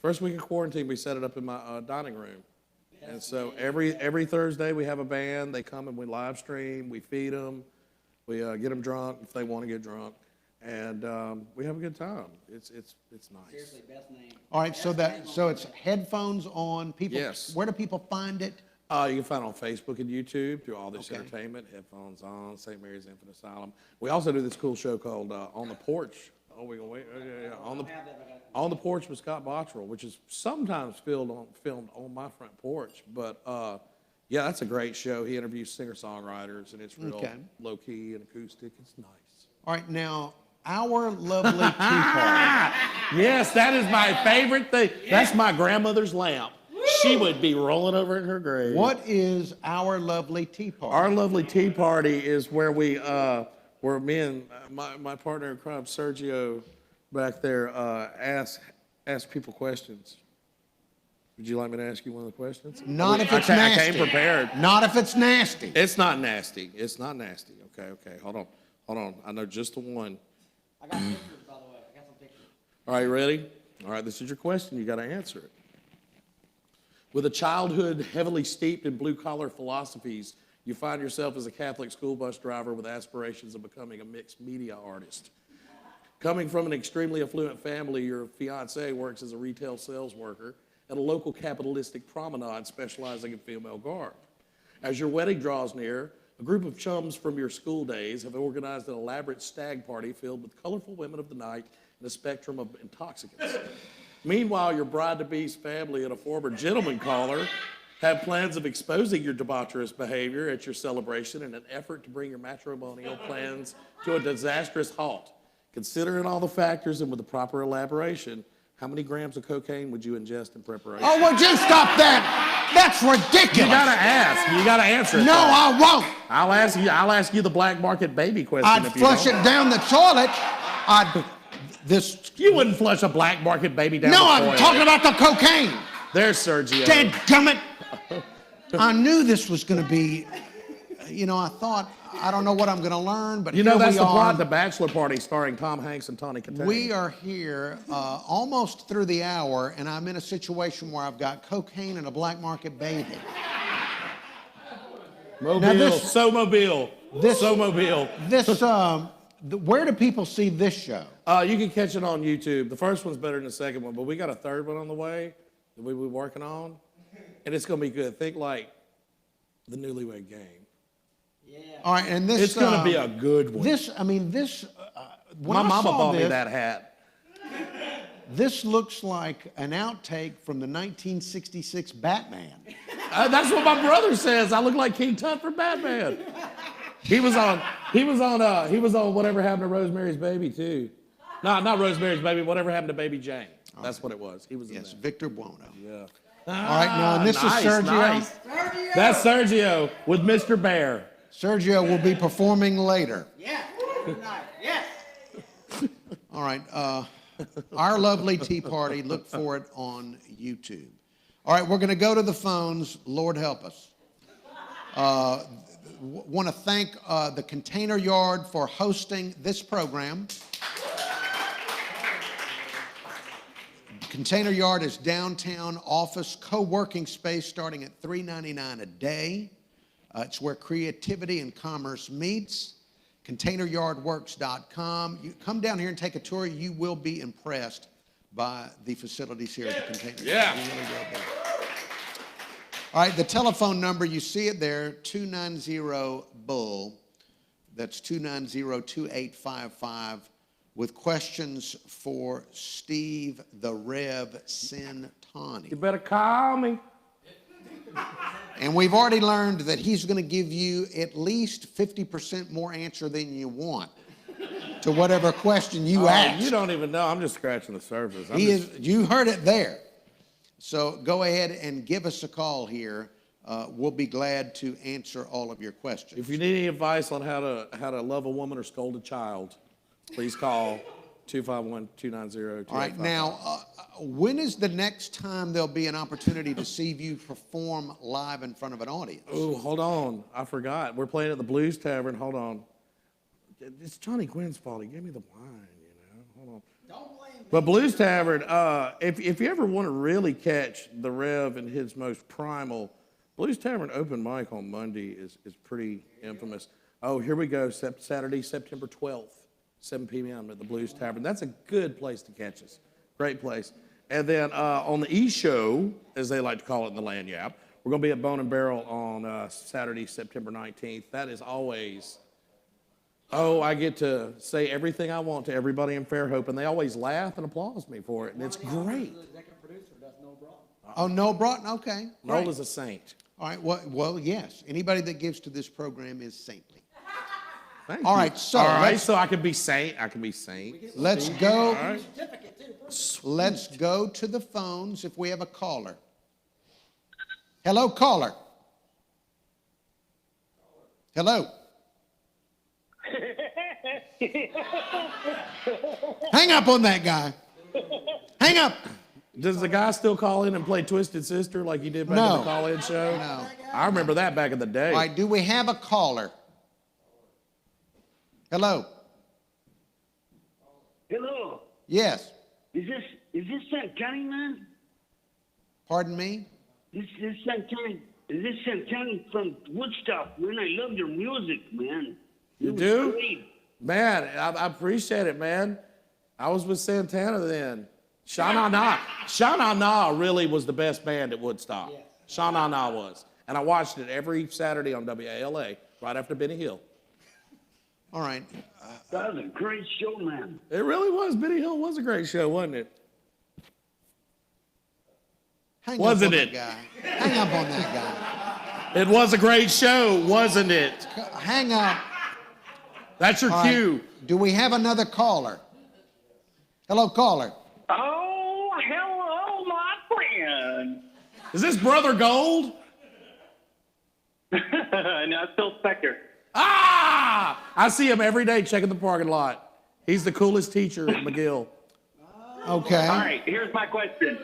First week of quarantine, we set it up in my dining room. And so every Thursday we have a band. They come and we live stream. We feed them. We get them drunk if they want to get drunk. And we have a good time. It's nice. Seriously, best name. All right, so it's headphones on. People, Yes. Where do people find it? You can find it on Facebook and YouTube through All This Okay. Entertainment, Headphones On, St. Mary's Infant Asylum. We also do this cool show called On the Porch. Oh, we gonna wait? Yeah. On the Porch with Scott Bottrell, which is sometimes filmed on my front porch. But yeah, that's a great show. He interviews singer-songwriters, and it's real Okay. low-key and acoustic. It's nice. All right, now, Our Lovely Tea Party. Yes, that is my favorite thing. That's my grandmother's lamp. She would be rolling over in her grave. What is Our Lovely Tea Party? Our Lovely Tea Party is where where me and my partner in crime, Sergio, back there, ask people questions. Would you like me to ask you one of the questions? Not if it's nasty. I came prepared. Not if it's nasty. It's not nasty. It's not nasty. Okay. Hold on. I know just the one. I got pictures, by the way. I got some pictures. All right, ready? All right, this is your question. You got to answer it. With a childhood heavily steeped in blue-collar philosophies, you find yourself as a Catholic school bus driver with aspirations of becoming a mixed media artist. Coming from an extremely affluent family, your fiancé works as a retail sales worker at a local capitalistic promenade specializing in female garb. As your wedding draws near, a group of chums from your school days have organized an elaborate stag party filled with colorful women of the night and a spectrum of intoxicants. Meanwhile, your bride-to-be's family and a former gentleman caller have plans of exposing your debaucherous behavior at your celebration in an effort to bring your matrimonial plans to a disastrous halt. Considering all the factors and with the proper elaboration, how many grams of cocaine would you ingest in preparation? Oh, would you stop that? That's ridiculous. You gotta ask. You gotta answer it. No, I won't. I'll ask you the black market baby question. I'd if you flush don't. it down the toilet. You wouldn't flush a black market baby down No, the I'm toilet. talking about the cocaine. There's Sergio. Dadgummit. I knew this was going to be, I thought, I don't know what I'm going to learn, but You know, here that's we the are. plot of The Bachelor Party starring Tom Hanks and Tawny Katane. We are here almost through the hour, and I'm in a situation where I've got cocaine and a black market baby. Mobile, this- so mobile. Where do people see this show? You can catch it on YouTube. The first one's better than the second one, but we got a third one on the way that we'll be working on, and it's going to be good. Think like the Newlywed Game. Yeah. All right, and this It's going to be a good one. When My I mama saw bought me this, that hat. This looks like an outtake from the 1966 Batman. That's what my brother says. I look like King Tut for Batman. He was on Whatever Happened to Rosemary's Baby too. No, not Rosemary's Baby. Whatever Happened to Baby Jane. That's what it was. He was in Yes, that. Victor Buono. Yeah. All right, now, and this Nice, is Sergio. nice. That's Sergio with Mr. Bear. Sergio will be performing later. Yeah. Good night. Yes. All right, Our Lovely Tea Party, look for it on YouTube. All right, we're going to go to the phones. Lord help us. Want to thank the Container Yard for hosting this program. Container Yard is downtown office co-working space starting at $3.99 a day. It's where creativity and commerce meets. ContainerYardWorks.com. You come down here and take a tour. You will be impressed by the facilities here at the Container Yard. Yeah. You really will be. All right, the telephone number, you see it there, 290-BULL. That's 290-2855 with questions for Steve the Rev Centanni. You better call me. And we've already learned that he's going to give you at least 50% more answer than you want to whatever question you ask. You don't even know. I'm just scratching the surface. You heard it there. So go ahead and give us a call here. We'll be glad to answer all of your questions. If you need any advice on how to love a woman or scold a child, please call 251-290-2855. All right, now, when is the next time there'll be an opportunity to see you perform live in front of an audience? Oh, hold on. I forgot. We're playing at the Blues Tavern. Hold on. It's Johnny Quinn's fault. He gave me the wine, Hold on. Don't blame me. But Blues Tavern, if you ever want to really catch the Rev in his most primal, Blues Tavern open mic on Monday is pretty infamous. Oh, here we go. Saturday, September 12th, 7 p.m. at the Blues Tavern. That's a good place to catch us. Great place. And then on the E-Show, as they like to call it in the Lagniappe, we're going to be at Bone and Barrel on Saturday, September 19th. That is always... Oh, I get to say everything I want to everybody in Fairhope, and they always laugh and applaud me for it, and it's great. The executive producer does no Broughton. Oh, Noel Broughton? Okay. Noel great. is a saint. All right, well, yes. Anybody that gives to this program is saintly. Thank All you. right, so All right, let's- so I can be saint. I can be saint. Let's go. All right. Let's go to the phones if we have a caller. Hello, caller. Hello. Hang up on that guy. Hang up. Does the guy still call in and play Twisted Sister like he did back No. in the call-in show? No. I remember that back in the day. All right, do we have a caller? Hello. Hello. Yes. Is this Centanni, man? Pardon me? This is Centanni. Is this Centanni from Woodstock? Man, I love your music, man. You It was do? great. Man, I appreciate it, man. I was with Santana then. Sha-Na-Na. Sha-Na-Na really was the best band at Woodstock. Sha-Na-Na was. And I watched it every Saturday on WALA, right after Benny Hill. All right. That was a great show, man. It really was. Benny Hill was a great show, wasn't it? Hang Wasn't up on it? that guy. Hang up on that It was a great show, wasn't it? guy. Hang up. That's your All right. cue. Do we have another caller? Hello, caller. Oh, hello, my friend. Is this Brother Gold? No, it's Phil Spector. Ah! I see him every day checking the parking lot. He's the coolest teacher at McGill. Okay. All right, here's my question.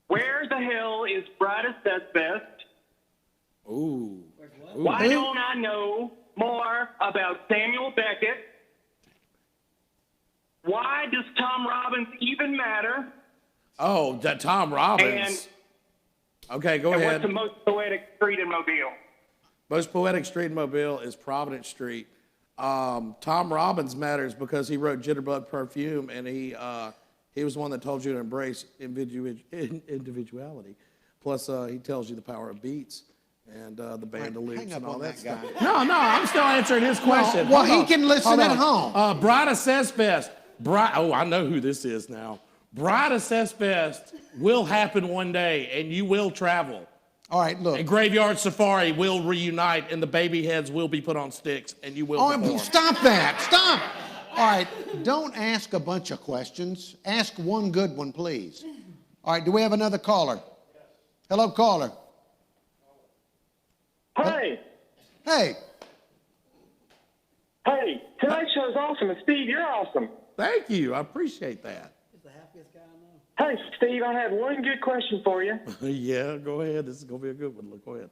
Where the hell is Brightest That's Best? Ooh. Why don't I know more about Samuel Beckett? Why does Tom Robbins even matter? Oh, that Tom Robbins. Okay, go And ahead. what's the most poetic street in Mobile? Most poetic street in Mobile is Providence Street. Tom Robbins matters because he wrote Jitterbug Perfume, and he was the one that told you to embrace individuality. Plus, he tells you the power of beats and the bandoliers hang up and all on that that stuff. guy. No, I'm still answering his question. well, Hold he on. can listen Hold at on. home. Bride Assess Fest. Oh, I know who this is now. Bride Assess Fest will happen one day, and you will travel. All right, look. And Graveyard Safari will reunite, and the baby heads will be put on sticks, and you will perform. Oh, stop that. Stop. All right, don't ask a bunch of questions. Ask one good one, please. All right, do we have another caller? Hello, caller. Hey, Hey, hey, tonight's show's awesome, and Steve, you're awesome. Thank you. I appreciate that. He's the happiest guy I know. Hey, Steve, I have one good question for you. Yeah, go ahead. This is going to be a good one. Look, go ahead.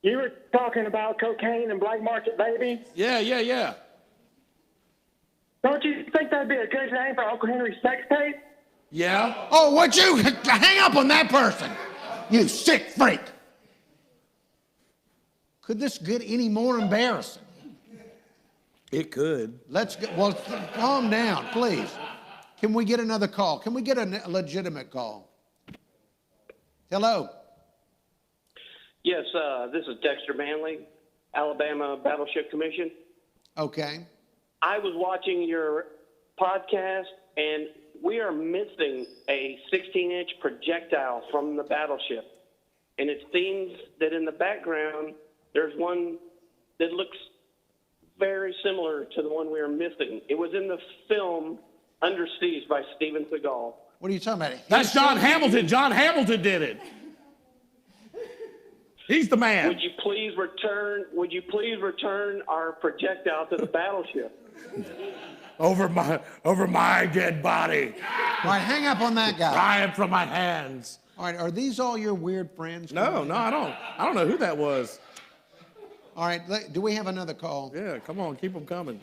You were talking about cocaine and black market babies. Yeah. Don't you think that'd be a good name for Uncle Henry's sex tape? Yeah. oh, what you, hang up on that person, you sick freak. Could this get any more embarrassing? It could. Let's get, well, calm down, please. Can we get another call? Can we get a legitimate call? Hello? Yes, this is Dexter Manley, Alabama Battleship Commission. Okay. I was watching your podcast, and we are missing a 16-inch projectile from the battleship. And it seems that in the background, there's one that looks very similar to the one we are missing. It was in the film Under Siege by Steven Seagal. What are you talking about? That's John Hamilton. John Hamilton did it. He's the man. Would you please return our projectile to the battleship? Over my dead body. All right, hang up on that guy. Flying from my hands. All right, are these all your weird friends? No, I don't know who that was. All right, do we have another call? Yeah, come on, keep them coming.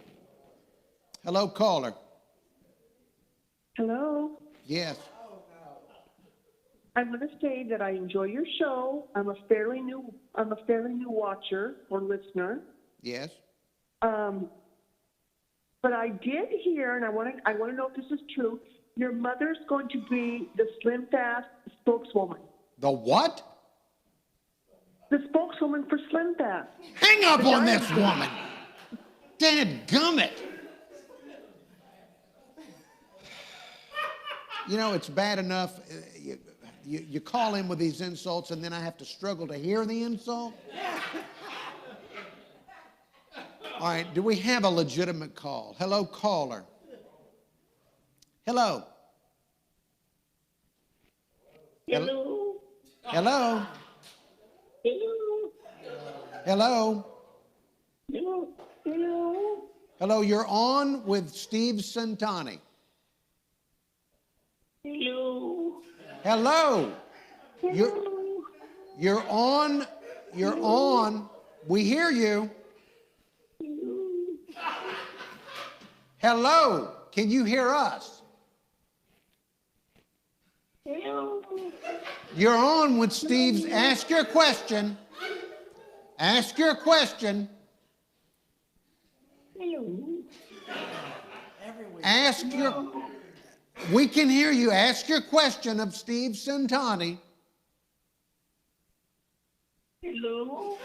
Hello, caller. Hello. Yes. I want to say that I enjoy your show. I'm a fairly new watcher or listener. Yes. But I did hear, and I want to know if this is true. Your mother's going to be the Slim Fast spokeswoman. The what? The spokeswoman for Slim Fast. Hang up on this woman. Dadgummit. You know, it's bad enough. You call in with these insults, and then I have to struggle to hear the insult. All right, do we have a legitimate call? Hello, caller. Hello. Hello. Hello. Hello. Hello. Hello. Hello. Hello, you're on with Steve Centanni. Hello. Hello. You're on. You're on. We hear you. Hello. Can you hear us? Hello. You're on with Steve's. Ask your question. Ask your question. Ask your. We can hear you. Ask your question of Steve Centanni. Hello.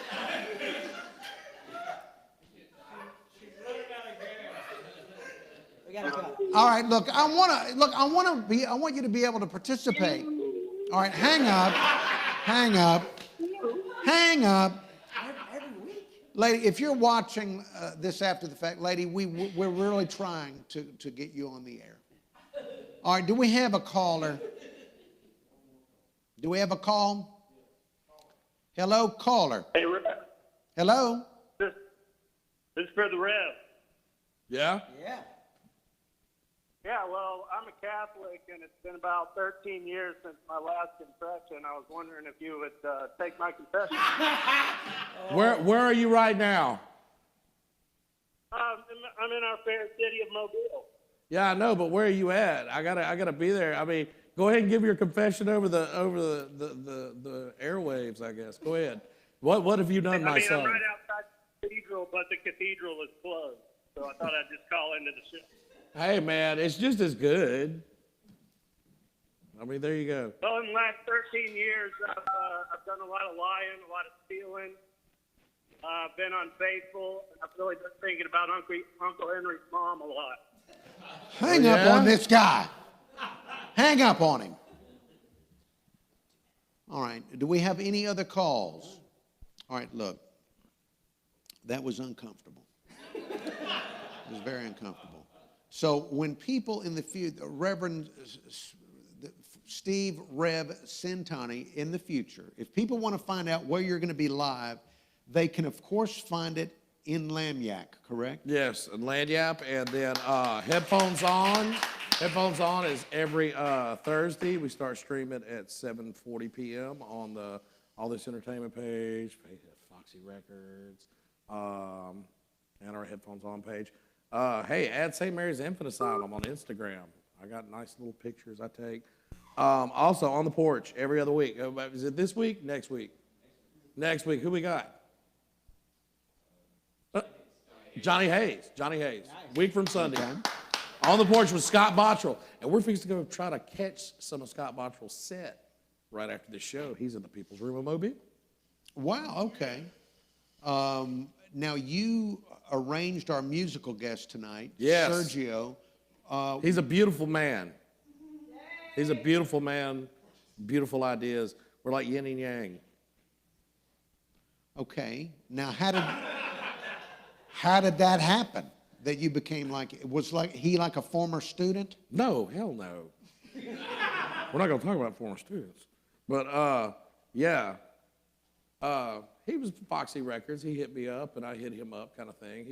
We got to go. All right, look, I want you to be able to participate. All right, hang up. Hang up. Hang up. Lady, if you're watching this after the fact, lady, we're really trying to get you on the air. All right, do we have a caller? Do we have a call? Hello, caller. Hey, Rev. Hello? This is for the Rev. Yeah? Yeah. Yeah, well, I'm a Catholic, and it's been about 13 years since my last confession. I was wondering if you would take my confession. Where are you right now? I'm in our fair city of Mobile. Yeah, I know, but where are you at? I gotta be there. I mean, go ahead and give your confession over the airwaves, I guess. Go ahead. What have you done, my son? I'm right outside the cathedral, but the cathedral is closed, so I thought I'd just call into the show. Hey, man, it's just as good. I mean, there you go. Well, in the last 13 years, I've done a lot of lying, a lot of stealing. I've been unfaithful, and I've really been thinking about Uncle Henry's mom a lot. Hang up on this guy. Hang up on him. All right, do we have any other calls? All right, look, that was uncomfortable. It was very uncomfortable. So when people in the future, Reverend Steve Rev Centanni in the future, if people want to find out where you're going to be live, they can, of course, find it in Lagniappe, correct? Yes, and Lagniappe, and then Headphones On. Headphones On is every Thursday. We start streaming at 7:40 p.m. on the All This Entertainment page, Foxy Records, and our Headphones On page. Hey, add St. Mary's Infant Asylum on Instagram. I got nice little pictures I take. Also, On the Porch every other week. Is it this week? Next week? Next week. Who we got? Johnny Hayes. Johnny Hayes. Week from Sunday. Okay. On the Porch with Scott Bottrell. And we're fixing to go try to catch some of Scott Bottrell's set right after the show. He's in the People's Room of Mobile. Wow, okay. Now, you arranged our musical guest tonight, yes. Sergio. He's a beautiful man. He's a beautiful man, beautiful ideas. We're like yin and yang. Okay. Now, how did that happen? That you became he like a former student? No, hell no. We're not going to talk about former students. But, yeah. He was Foxy Records. He hit me up, and I hit him up, kind of thing.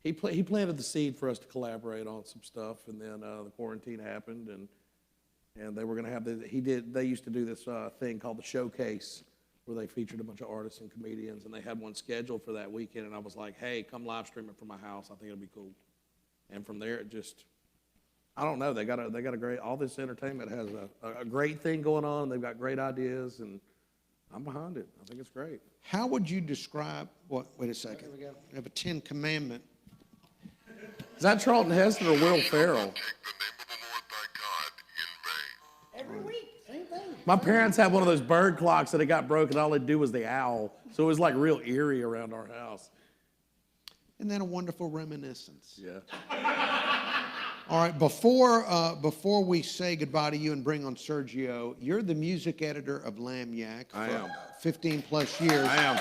He planted the seed for us to collaborate on some stuff, and then the quarantine happened, and they were going to have they used to do this thing called the Showcase, where they featured a bunch of artists and comedians, and they had one scheduled for that weekend, and I was like, hey, come live stream it from my house. I think it'll be cool. And from there, it just, I don't know. They got a great, All This Entertainment has a great thing going on. They've got great ideas, and I'm behind it. I think it's great. How would you describe, wait a second. We have a 10 commandment. Is that Charlton Heston or Will Ferrell? Every week, same thing. My parents had one of those bird clocks that it got broken. All they'd do was the owl. So it was like real eerie around our house. And then a wonderful reminiscence. Yeah. All right, before we say goodbye to you and bring on Sergio, you're the music editor of Lagniappe. I am. 15 plus years. I am.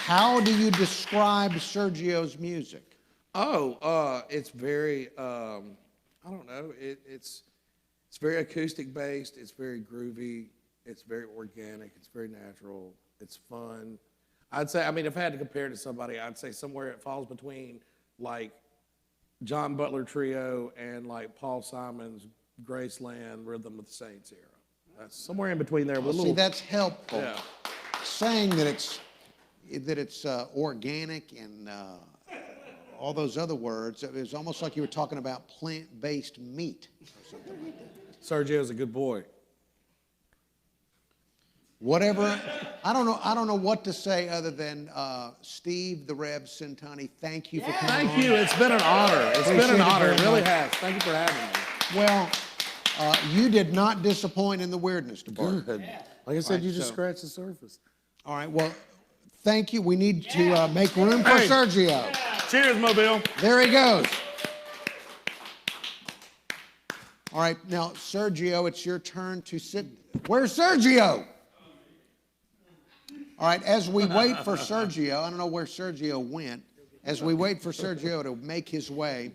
How do you describe Sergio's music? It's very, I don't know, it's very acoustic based, it's very groovy, it's very organic, it's very natural, it's fun. I'd say, I mean, if I had to compare it to somebody, I'd say somewhere it falls between like John Butler Trio and like Paul Simon's Graceland Rhythm of the Saints era. That's somewhere in between there. Well, see, that's helpful. Yeah. Saying that it's organic and all those other words, it was almost like you were talking about plant-based meat or something like that. Sergio's a good boy. Whatever, I don't know what to say other than Steve the Rev Centanni, thank you for coming on. Thank you. It's been an honor. It's been an honor. It really has. Thank you for having me. Well, you did not disappoint in the weirdness department. Good. Like I said, Right, you just so- scratched the surface. All right, well, thank you. We need to make room for Sergio. Cheers, Mobile. There he goes. All right, now, Sergio, it's your turn to sit. Where's Sergio? All right, as we wait for Sergio, I don't know where Sergio went. As we wait for Sergio to make his way,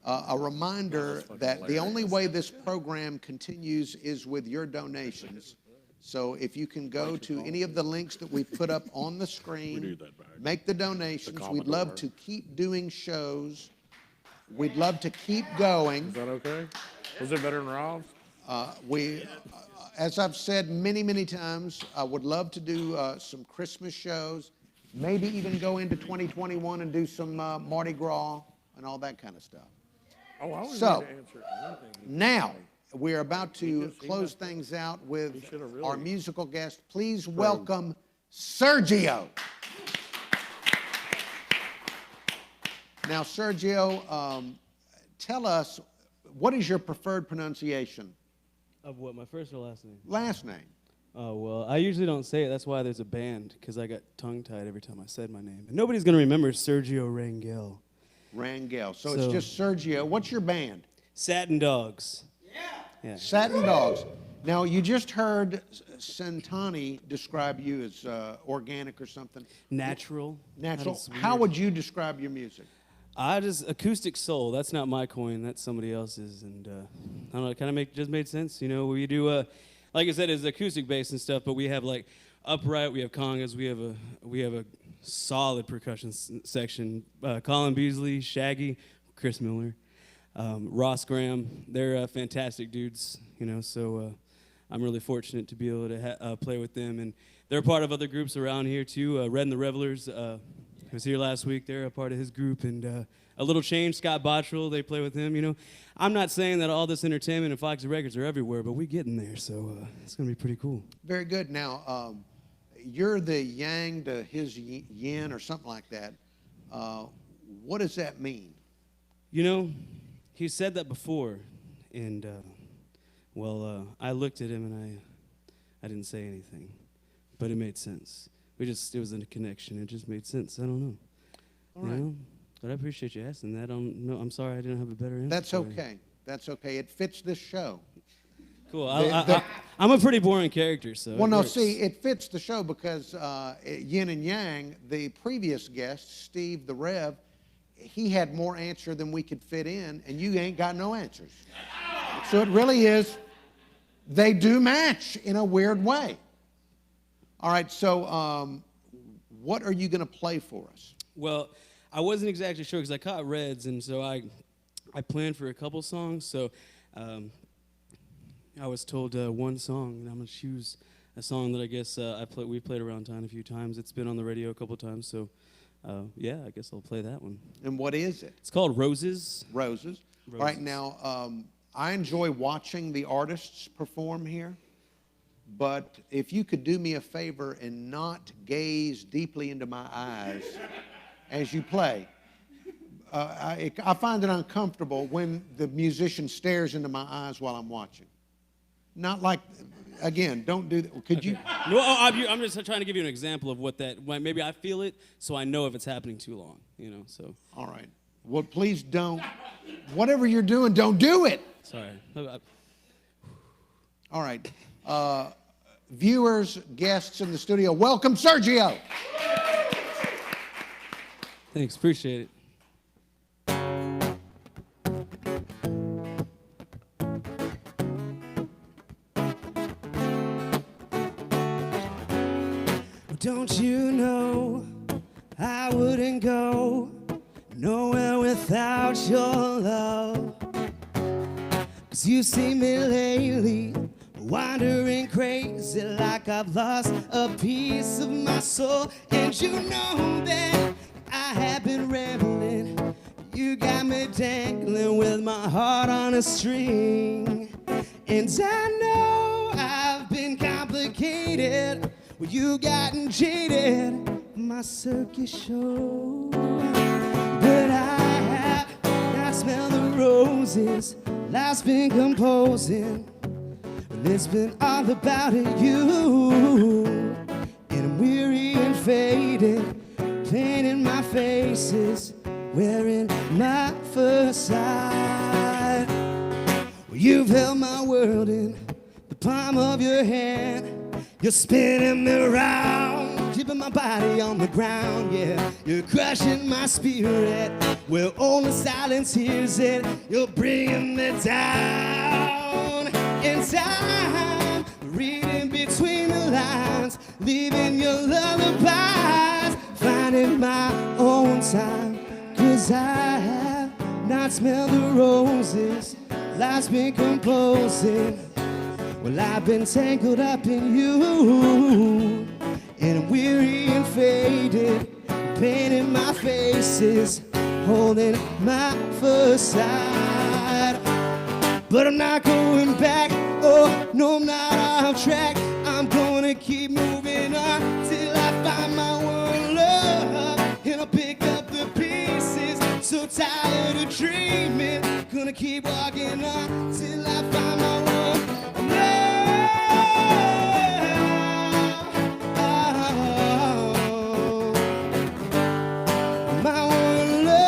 a reminder that the only way this program continues is with your donations. So if you can go to any of the links that we put up on the screen, make the donations. We'd love to keep doing shows. We'd love to keep going. Is that okay? Was it better than Rob's? As I've said many, many times, I would love to do some Christmas shows, maybe even go into 2021 and do some Mardi Gras and all that kind of stuff. Oh, I was So, ready to answer anything. now, we're about to close things out with our musical guest. Please welcome Sergio. Now, Sergio, tell us, what is your preferred pronunciation? Of what, my first or last name? Last name. Oh, well, I usually don't say it. That's why there's a band, because I got tongue-tied every time I said my name. And nobody's going to remember Sergio Rangel. Rangel. So it's just Sergio. What's your band? Satin Dogs. Yeah. Satin Dogs. Now, you just heard Centanni describe you as organic or something. Natural. Natural. That is How weird. would you describe your music? I just, acoustic soul. That's not my coin. That's somebody else's. And I don't know, it kind of just made sense. You know, we do, like I said, it's acoustic bass and stuff, but we have like upright, we have congas, we have a solid percussion section. Colin Beasley, Shaggy, Chris Miller, Ross Graham. They're fantastic dudes, you know, so I'm really fortunate to be able to play with them. And they're part of other groups around here too. Red and the Revelers was here last week. They're a part of his group. And A Little Change, Scott Bottrell, they play with him, you know. I'm not saying that all this entertainment and Foxy Records are everywhere, but we're getting there, so it's going to be pretty cool. Very good. Now, you're the yang to his yin or something like that. What does that mean? You know, he said that before, and, I looked at him and I didn't say anything, but it made sense. It was a connection. It just made sense. I don't know. All right. You know? But I appreciate you asking that. I'm sorry I didn't have a better answer. That's for you. okay. That's okay. It fits this show. Cool. I'm a pretty boring character, so. Well, it no, works. see, it fits the show because Yin and Yang, the previous guest, Steve the Rev, he had more answer than we could fit in, and you ain't got no answers. So it really is, they do match in a weird way. All right, so what are you going to play for us? Well, I wasn't exactly sure because I caught Reds, and so I planned for a couple songs. So I was told one song, and I'm going to choose a song that I guess we played around town a few times. It's been on the radio a couple times, so yeah, I guess I'll play that one. And what is it? It's called Roses. Roses. All right, now, I enjoy watching the artists perform here, but if you could do me a favor and not gaze deeply into my eyes as you play. I find it uncomfortable when the musician stares into my eyes while I'm watching. Not like, again, don't do that. Could you? No, I'm just trying to give you an example of what that, maybe I feel it, so I know if it's happening too long, you know, so. All right. Well, please don't. Whatever you're doing, don't do it. Sorry. All right. Viewers, guests in the studio, welcome Sergio. Thanks, appreciate it. Don't you know I wouldn't go nowhere without your love? 'Cause you see me lately wandering crazy like I've lost a piece of my soul. And you know that I have been rambling. You got me dangling with my heart on a string. And I know I've been complicated. Well, you gotten jaded, my circus show. But I have not smelled the roses life's been composing. Well, it's been all about you. And I'm weary and faded, painting my faces, wearing my facade. Well, you've held my world in the palm of your hand. You're spinning me around, keeping my body on the ground, yeah. You're crushing my spirit, well, only silence hears it. You're bringing me down. In time, reading between the lines, leaving your lullabies, finding my own time. 'Cause I have not smelled the roses life's been composing. Well, I've been tangled up in you, and I'm weary and faded, painting my faces, holding my facade. But I'm not going back, oh, no, I'm not off track. I'm gonna keep moving on till I find my one love, and I'll pick up the pieces. So tired of dreaming, gonna keep walking on till I find my one love. My one love.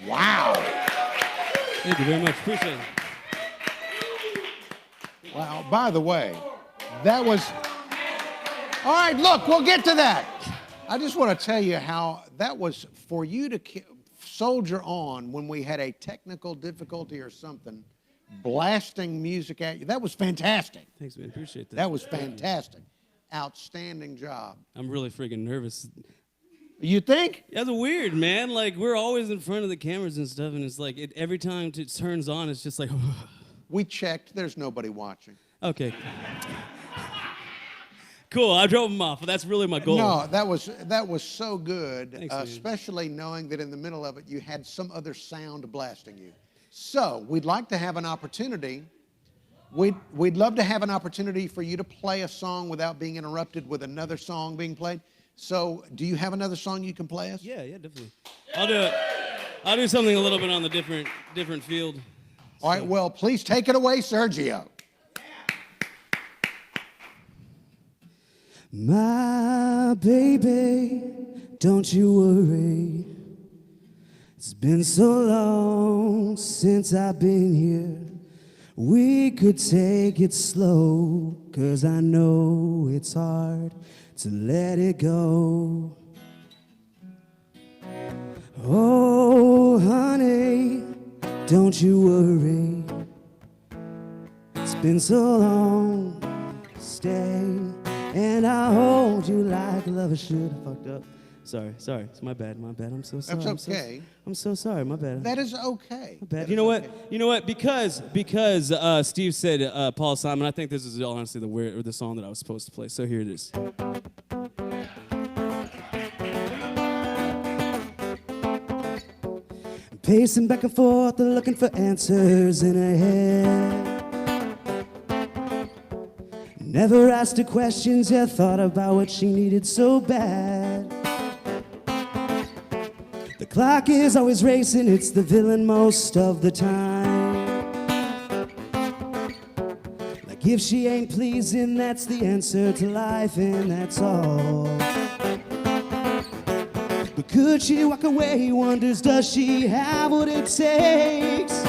Wow. Thank you very much. Appreciate it. Wow. By the way, that was. All right, look, we'll get to that. I just want to tell you how that was for you to soldier on when we had a technical difficulty or something, blasting music at you. That was fantastic. Thanks, man. Appreciate that. That was fantastic. Outstanding job. I'm really freaking nervous. You think? That's weird, man. Like, we're always in front of the cameras and stuff, and it's like every time it turns on, it's just like. We checked. There's nobody watching. Okay. Cool. I drove them off. That's really my goal. No, that was so good, Thanks, man. especially knowing that in the middle of it you had some other sound blasting you. So we'd like to have an opportunity. We'd love to have an opportunity for you to play a song without being interrupted with another song being played. So, do you have another song you can play us? Yeah, definitely. I'll do it. I'll do something a little bit on the different field. All right, well, please take it away, Sergio. My baby, don't you worry. It's been so long since I've been here. We could take it slow, 'cause I know it's hard to let it go. Oh, honey, don't you worry. It's been so long, stay, and I'll hold you like a lover should. I fucked up. Sorry. It's my bad. I'm so sorry. That's okay. I'm so sorry. My bad. That is okay. My bad. That You is know okay. what? You know what? Because Steve said Paul Simon. I think this is honestly the song that I was supposed to play. So here it is. Pacing back and forth, looking for answers in her head. Never asked her questions, yet thought about what she needed so bad. The clock is always racing, it's the villain most of the time. Like if she ain't pleasing, that's the answer to life, and that's all. But could she walk away? He wonders, does she have what it takes?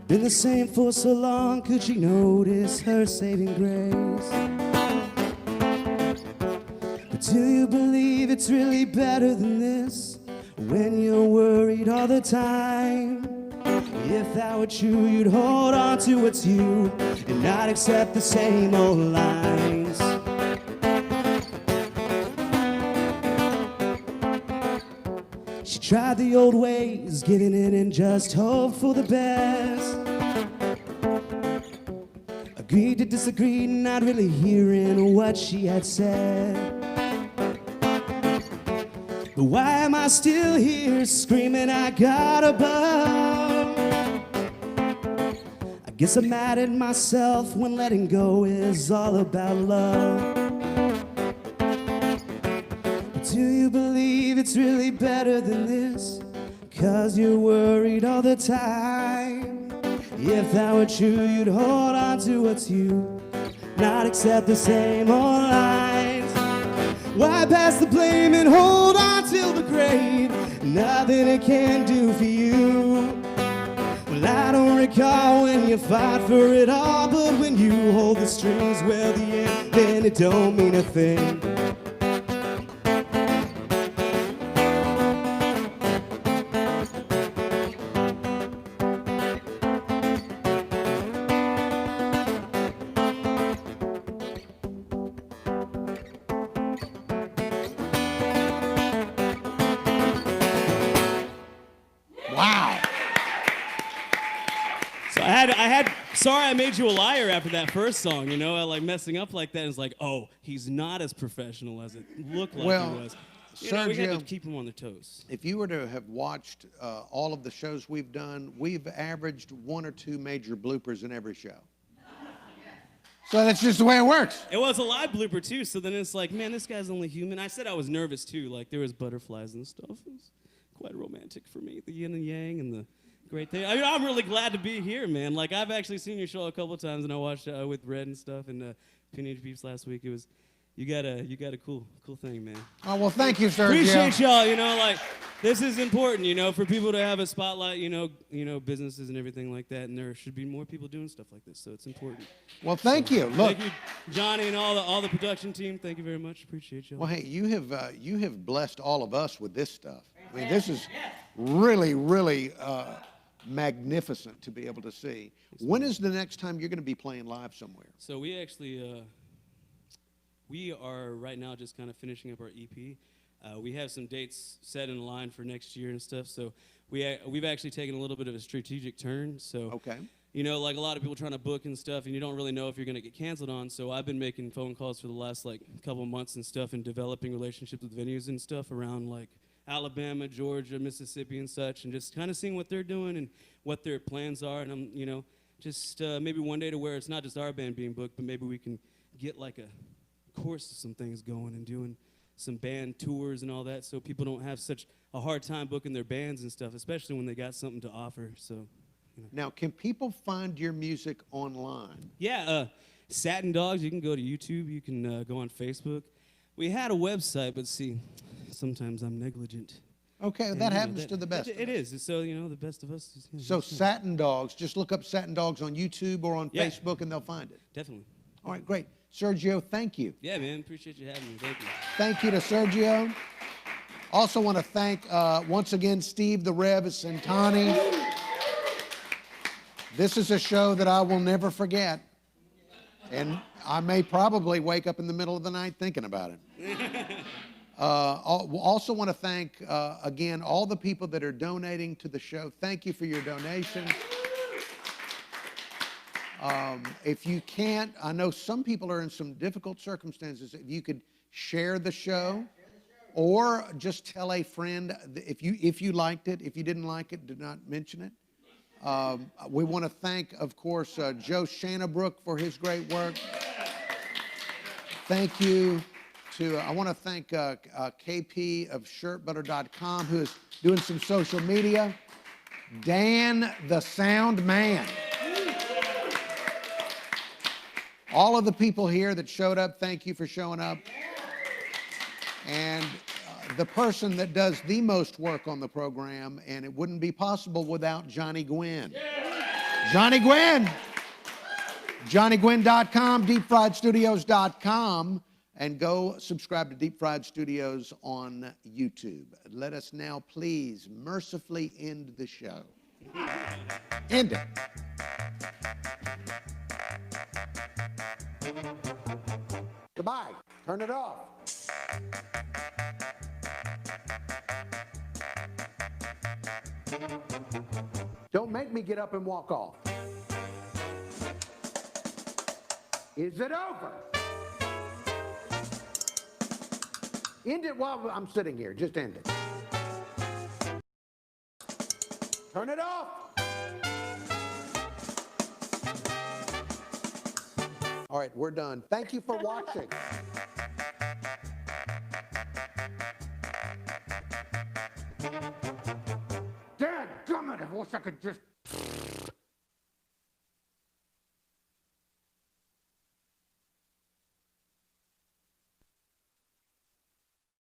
Been the same for so long, could she notice her saving grace? But do you believe it's really better than this? When you're worried all the time. If that were true, you'd hold on to what's you and not accept the same old lines. She tried the old ways, giving in and just hoped for the best. Agreed to disagree, not really hearing what she had said. But why am I still here screaming I got above? I guess I'm mad at myself when letting go is all about love. Do you believe it's really better than this? 'Cause you're worried all the time. If that were true, you'd hold on to what's you, not accept the same old lines. Why pass the blame and hold on till the grave? Nothing it can do for you. Well, I don't recall when you fought for it all, but when you hold the strings, well, the end, then it don't mean a thing. Wow. So sorry I made you a liar after that first song, you know, I like messing up like that. It's like, oh, he's not as professional as it looked like Well, he was. You know, we had Sergio, to keep him on their toes. if you were to have watched all of the shows we've done, we've averaged 1 or 2 major bloopers in every show. So that's just the way it works. It was a live blooper too, so then it's like, man, this guy's only human. I said I was nervous too, like there was butterflies and stuff. It was quite romantic for me, the yin and yang and the great thing. I mean, I'm really glad to be here, man. Like I've actually seen your show a couple of times, and I watched with Red and stuff and Teenage Beefs last week. It was, you got a cool thing, man. Oh, well, thank you, Sergio. Appreciate y'all. You know, like this is important. You know, for people to have a spotlight. You know, businesses and everything like that. And there should be more people doing stuff like this. So it's important. Well, thank you. Look. Thank you, Johnny, and all the production team. Thank you very much. Appreciate y'all. Well, hey, you have blessed all of us with this stuff. I mean, this is really, really magnificent to be able to see. When is the next time you're going to be playing live somewhere? So we actually, we are right now just kind of finishing up our EP. We have some dates set in line for next year and stuff. So we've actually taken a little bit of a strategic turn. So Okay. you know, like a lot of people trying to book and stuff, and you don't really know if you're going to get canceled on. So I've been making phone calls for the last like couple of months and stuff, and developing relationships with venues and stuff around like Alabama, Georgia, Mississippi, and such, and just kind of seeing what they're doing and what their plans are. And I'm, you know, just maybe one day to where it's not just our band being booked, but maybe we can get like a course of some things going and doing some band tours and all that, so people don't have such a hard time booking their bands and stuff, especially when they got something to offer. So. Now, can people find your music online? Yeah, Satin Dogs, you can go to YouTube, you can go on Facebook. We had a website, but see, sometimes I'm negligent. Okay, And, that you know, happens to the best. It is. So, you know, the best of us. Is, you know, So Satin Dogs, just look up Satin Dogs on YouTube or on Yeah. Facebook and they'll find it. Definitely. All right, great. Sergio, thank you. Yeah, man, appreciate you having me. Thank you. Thank you to Sergio. Also want to thank, once again, Steve the Rev at Centanni. This is a show that I will never forget. And I may probably wake up in the middle of the night thinking about it. Also want to thank, again, all the people that are donating to the show. Thank you for your donations. If you can't, I know some people are in some difficult circumstances. If you could share the show or just tell a friend if you liked it. If you didn't like it, do not mention it. We want to thank, of course, Joe Shanabrook for his great work. Thank you to, I want to thank KP of shirtbutter.com, who is doing some social media. Dan, the sound man. All of the people here that showed up, thank you for showing up. And the person that does the most work on the program, and it wouldn't be possible without Johnny Gwynn. Yeah. Johnny Gwynn! JohnnyGwynn.com, DeepFriedStudios.com, and go subscribe to Deep Fried Studios on YouTube. Let us now please mercifully end the show. End it. Goodbye. Turn it off. Don't make me get up and walk off. Is it over? End it while I'm sitting here. Just end it. Turn it off. All right, we're done. Thank you for watching. Dadgummit, I wish I could just...